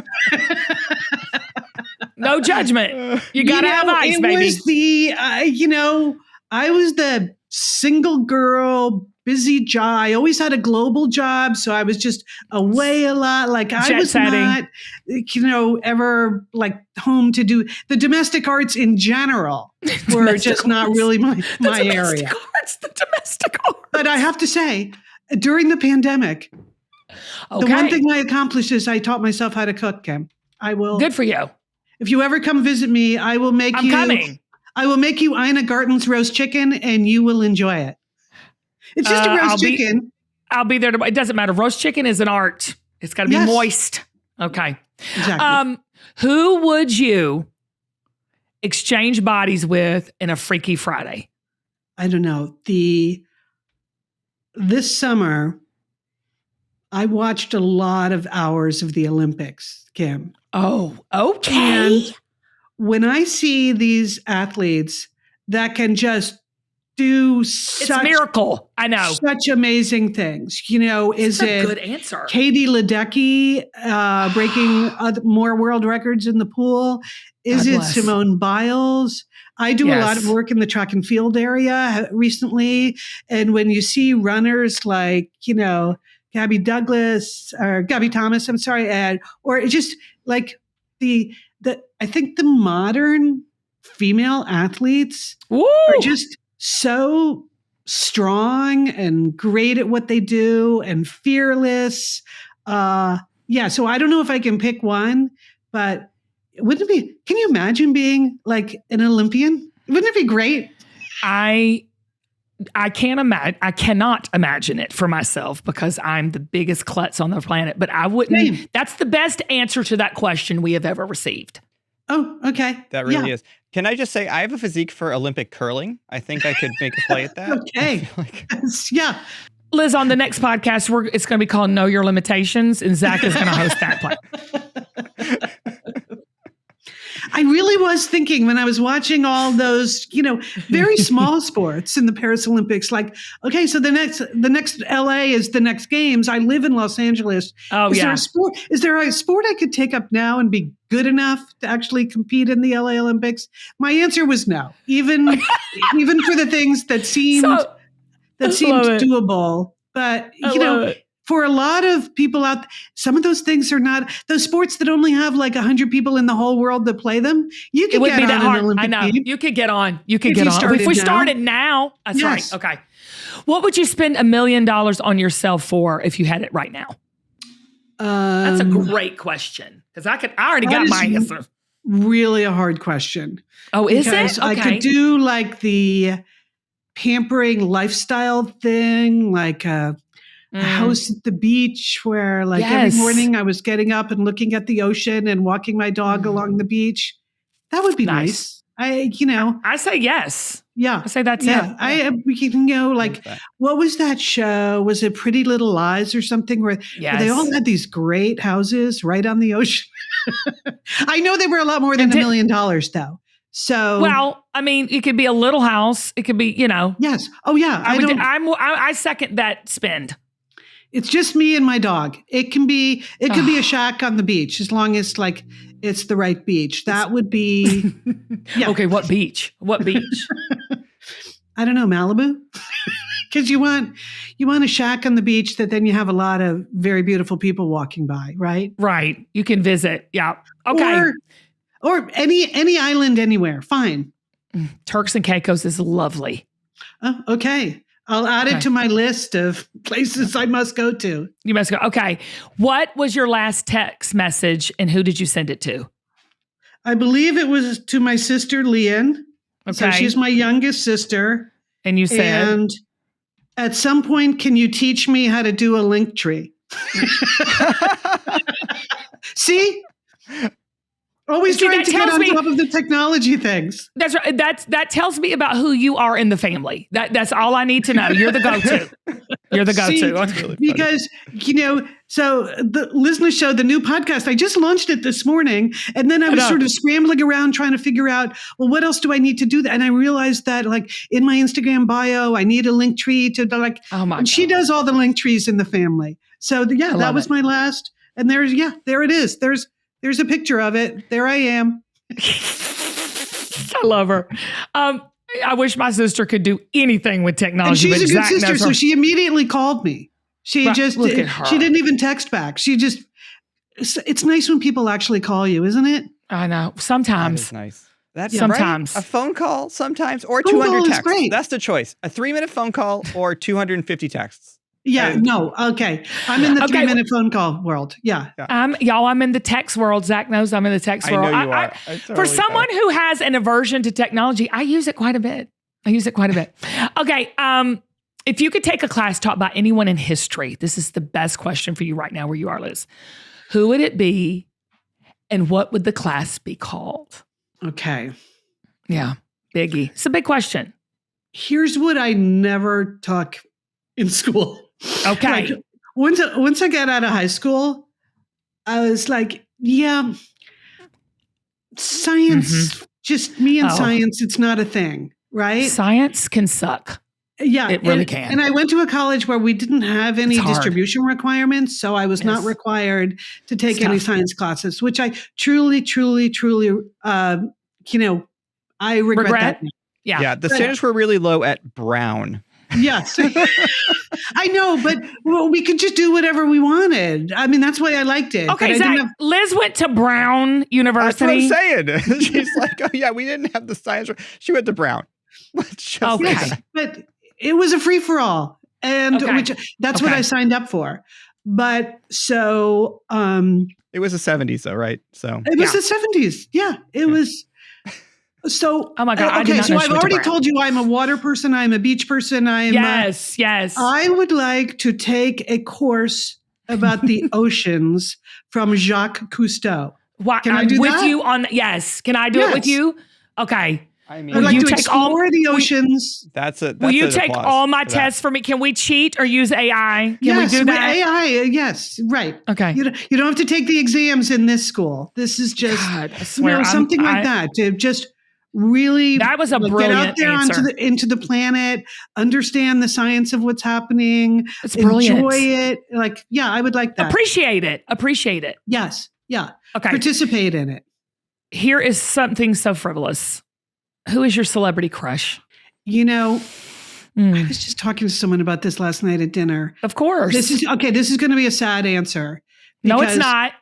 No judgment. You got to have ice, baby. It was I was the single girl, busy job. I always had a global job, so I was just away a lot. Like I was not, ever like home to do the domestic arts in general were just not really my area. The domestic arts. But I have to say, during the pandemic, the one thing I accomplished is I taught myself how to cook, Kim. I will. Good for you. If you ever come visit me, I will make I'm coming. I will make you Ina Garten's roast chicken, and you will enjoy it. It's just a roast chicken. I'll be there. It doesn't matter. Roast chicken is an art. It's got to be moist. Okay. Exactly. Who would you exchange bodies with in a Freaky Friday? I don't know. This summer, I watched a lot of hours of the Olympics, Kim. Oh, okay. And when I see these athletes that can just do it's a miracle. I know. Such amazing things. Is it a good answer? Katie Ledecky breaking more world records in the pool? Is it Simone Biles? I do a lot of work in the track and field area recently. And when you see runners like, Gabby Thomas, I'm sorry, or just like I think the modern female athletes are just so strong and great at what they do and fearless. So I don't know if I can pick one, but wouldn't it be, can you imagine being like an Olympian? Wouldn't it be great? I cannot imagine it for myself because I'm the biggest klutz on the planet, but I wouldn't. Same. That's the best answer to that question we have ever received. Oh, okay. That really is. Can I just say, I have a physique for Olympic curling. I think I could make a play at that. Okay. Yeah. Liz, on the next podcast, it's going to be called Know Your Limitations, and Zach is going to host that play. I really was thinking when I was watching all those, very small sports in the Paris Olympics, like, okay, so the next LA is the next games. I live in Los Angeles. Oh, Is there a sport I could take up now and be good enough to actually compete in the LA Olympics? My answer was no. Even for the things that seemed doable. But for a lot of people out, some of those things are not those sports that only have like 100 people in the whole world that play them. You could get on an Olympic team. I know. You could get on. If we started now, that's right. Okay. What would you spend $1 million on yourself for if you had it right now? That's a great question because I already got my answer. Really a hard question. Oh, is it? Okay. I could do like the pampering lifestyle thing, like a house at the beach where like every morning I was getting up and looking at the ocean and walking my dog along the beach. That would be nice. I say yes. Yeah. I say that's it. What was that show? Was it Pretty Little Lies or something where they all had these great houses right on the ocean? I know they were a lot more than $1 million though. So, well, I mean, it could be a little house. It could be, Yes. Oh yeah. I second that spend. It's just me and my dog. It could be a shack on the beach as long as like it's the right beach. That would be Okay, what beach? I don't know, Malibu. Because you want a shack on the beach that then you have a lot of very beautiful people walking by, right? Right. You can visit. Yeah. Okay. Or any island anywhere. Fine. Turks and Caicos is lovely. Oh, okay. I'll add it to my list of places I must go to. You must go. Okay. What was your last text message and who did you send it to? I believe it was to my sister, Leanne. Okay. So she's my youngest sister. And you said? And at some point, can you teach me how to do a link tree? See? Always trying to get on top of the technology things. That's right. That tells me about who you are in the family. That's all I need to know. You're the go-to. You're the go-to. See, really because, so the listener show, the new podcast, I just launched it this morning. And then I was sort of scrambling around trying to figure out, well, what else do I need to do? And I realized that like in my Instagram bio, I need a link tree to like, and she does all the link trees in the family. So that was my last. And there it is. There's a picture of it. There I am. I love her. I wish my sister could do anything with technology. And she's a good sister, so she immediately called me. She didn't even text back. It's nice when people actually call you, isn't it? I know. Sometimes. That is nice. That's sometimes. Right? A phone call sometimes or 200 texts. Great. That's the choice. A 3-minute phone call or 250 texts. Yeah, no, okay. I'm in the 3-minute phone call world. Yeah. Y'all, I'm in the text world. Zach knows I'm in the text world. I know you are. For someone who has an aversion to technology, I use it quite a bit. Okay, if you could take a class taught by anyone in history, this is the best question for you right now where you are, Liz. Who would it be and what would the class be called? Okay. Yeah, biggie. It's a big question. Here's what I never taught in school. Okay. Like, once I got out of high school, I was like, yeah, science, just me and science, it's not a thing, right? Science can suck. Yeah. It really can. And I went to a college where we didn't have any distribution requirements, so I was not required to take any science classes, which I truly, I regret that. Yeah. The standards were really low at Brown. Yes. I know, but we could just do whatever we wanted. I mean, that's why I liked it. Okay, Zach, Liz went to Brown University. That's what I'm saying. She's like, oh yeah, we didn't have the science. She went to Brown. Yes, but it was a free-for-all. And that's what I signed up for. But so... it was the 70s though, right? So it was the 70s. Yeah, it was... So, oh my God. Okay, so I've already told you I'm a water person. I'm a beach person. Yes. I would like to take a course about the oceans from Jacques Cousteau. Can I do with you on? Yes. Can I do it with you? Okay. I mean, I'd like to explore the oceans. Will you take all my tests for me? Can we cheat or use AI? Can we do that? AI, yes, right. Okay. You don't have to take the exams in this school. This is just something like that to just really that was a brilliant get out there into the planet, understand the science of what's happening, it's brilliant. Enjoy it. Like, I would like that. Appreciate it. Yes. Yeah. Okay. Participate in it. Here is something so frivolous. Who is your celebrity crush? I was just talking to someone about this last night at dinner. Of course. This is going to be a sad answer. No, it's not.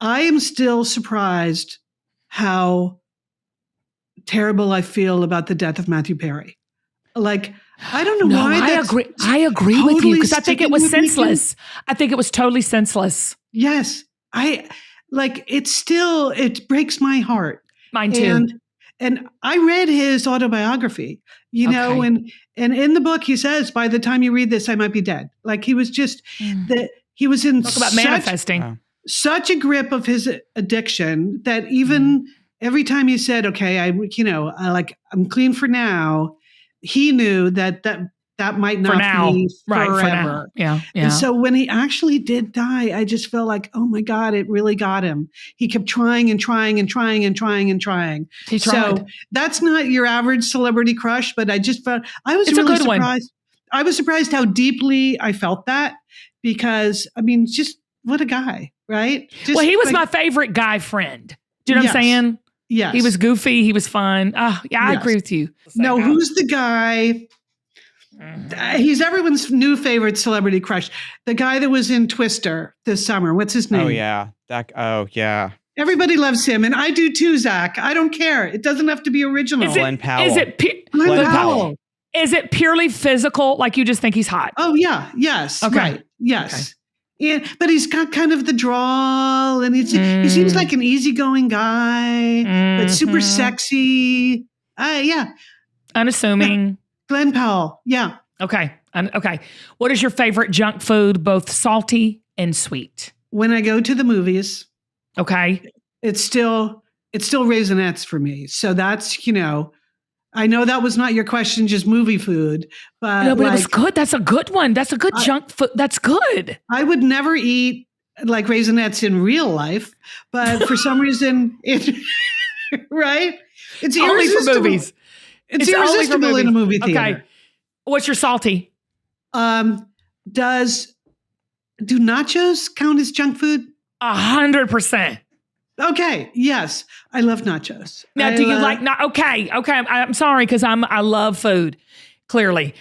I am still surprised how terrible I feel about the death of Matthew Perry. Like, I don't know why. I agree with you because I think it was senseless. I think it was totally senseless. Yes. It breaks my heart. Mine too. And I read his autobiography, and in the book he says, by the time you read this, I might be dead. Like he was just he was in manifesting such a grip of his addiction that even every time he said, okay, I'm clean for now, he knew that might not be forever. For now. Yeah. And so when he actually did die, I just felt like, oh my God, it really got him. He kept trying and trying and trying and trying and trying. He tried. So that's not your average celebrity crush, but I just felt, I was really surprised. I was surprised how deeply I felt that because, I mean, just what a guy, right? Well, he was my favorite guy friend. Do you know what I'm saying? Yes. He was goofy. He was fun. I agree with you. No, who's the guy? He's everyone's new favorite celebrity crush. The guy that was in Twister this summer. What's his name? Oh, yeah. Everybody loves him. And I do too, Zach. I don't care. It doesn't have to be original. Glenn Powell. Glenn Powell. Is it purely physical? Like you just think he's hot? Oh, yeah. Yes. Okay. Right. Yes. Okay. But he's got kind of the drawl and he seems like an easygoing guy, but super sexy. Yeah. Unassuming. Glenn Powell. Yeah. Okay. Okay. What is your favorite junk food, both salty and sweet? When I go to the movies, okay, it's still Raisinets for me. So that's, I know that was not your question, just movie food, but no, but it was good. That's a good one. That's a good junk food. That's good. I would never eat like Raisinets in real life, but for some reason, right? It's only for movies. It's irresistible in a movie theater. Okay. What's your salty? Do nachos count as junk food? 100%. Okay. Yes. I love nachos. Now, do you like okay. I'm sorry. Cause I love food. Clearly.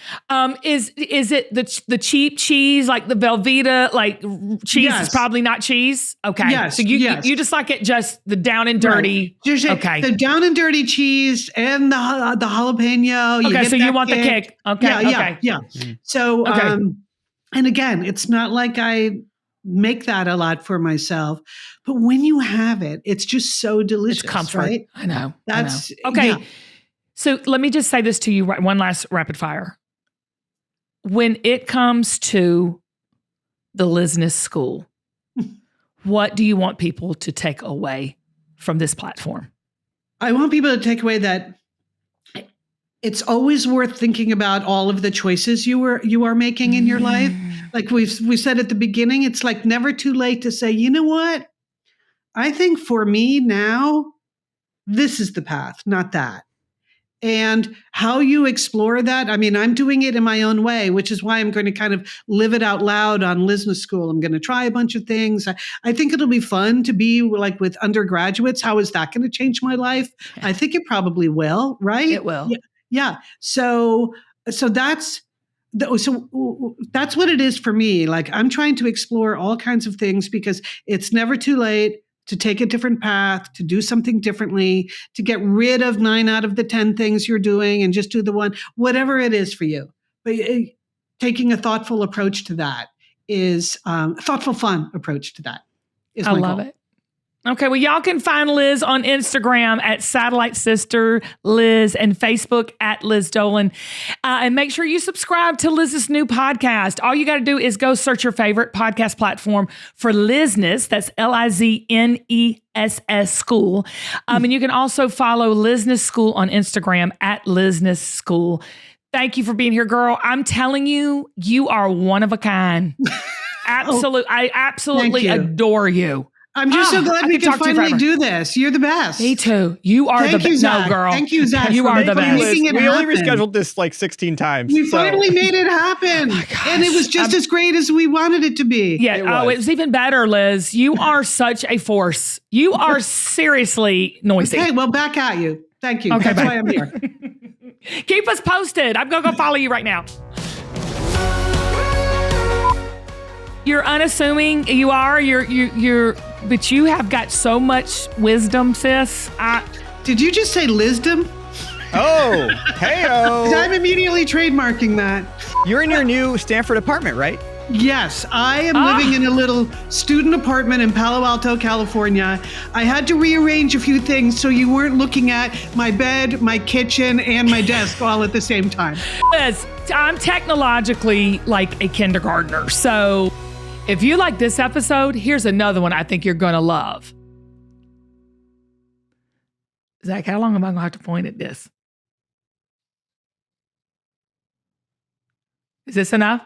Is it the cheap cheese, like the Velveeta, like cheese is probably not cheese? Okay. Yes. So you just like it just the down and dirty. Right. Okay. The down and dirty cheese and the jalapeno. Okay. So you want the kick. Okay. Yeah. So, and again, it's not like I make that a lot for myself, but when you have it, it's just so delicious. It's comfort. Right? I know. That's okay. Yeah. So let me just say this to you, one last rapid fire. When it comes to the Lizness School, what do you want people to take away from this platform? I want people to take away that it's always worth thinking about all of the choices you are making in your life. Like we said at the beginning, it's like never too late to say, you know what? I think for me now, this is the path, not that. And how you explore that, I mean, I'm doing it in my own way, which is why I'm going to kind of live it out loud on Lizness School. I'm going to try a bunch of things. I think it'll be fun to be like with undergraduates. How is that going to change my life? I think it probably will, right? It will. Yeah. So that's what it is for me. Like I'm trying to explore all kinds of things because it's never too late to take a different path, to do something differently, to get rid of 9 out of the 10 things you're doing and just do the one, whatever it is for you. But taking a thoughtful approach to that is thoughtful, fun approach to that is my goal. I love it. Okay, well, y'all can find Liz on Instagram at Satellite Sister Liz and Facebook at Liz Dolan. And make sure you subscribe to Liz's new podcast. All you got to do is go search your favorite podcast platform for Lizness. That's Lizness School. And you can also follow Lizness School on Instagram at Lizness School. Thank you for being here, girl. I'm telling you, you are one of a kind. I absolutely adore you. I'm just so glad we can finally do this. You're the best. Me too. You are the best. No, girl. Thank you, Zach. You are the best. We only rescheduled this like 16 times. We finally made it happen. And it was just as great as we wanted it to be. Yeah. It was even better, Liz. You are such a force. You are seriously noisy. Okay, well, back at you. Thank you. Okay, that's why I'm here. Keep us posted. I'm going to go follow you right now. You're unassuming. You are. You're. But you have got so much wisdom, sis. Did you just say Lizdom? Oh, hey-o. I'm immediately trademarking that. You're in your new Stanford apartment, right? Yes, I am living in a little student apartment in Palo Alto, California. I had to rearrange a few things so you weren't looking at my bed, my kitchen, and my desk all at the same time. Liz, I'm technologically like a kindergartner, so if you like this episode, here's another one I think you're going to love. Zach, how long am I going to have to point at this? Is this enough?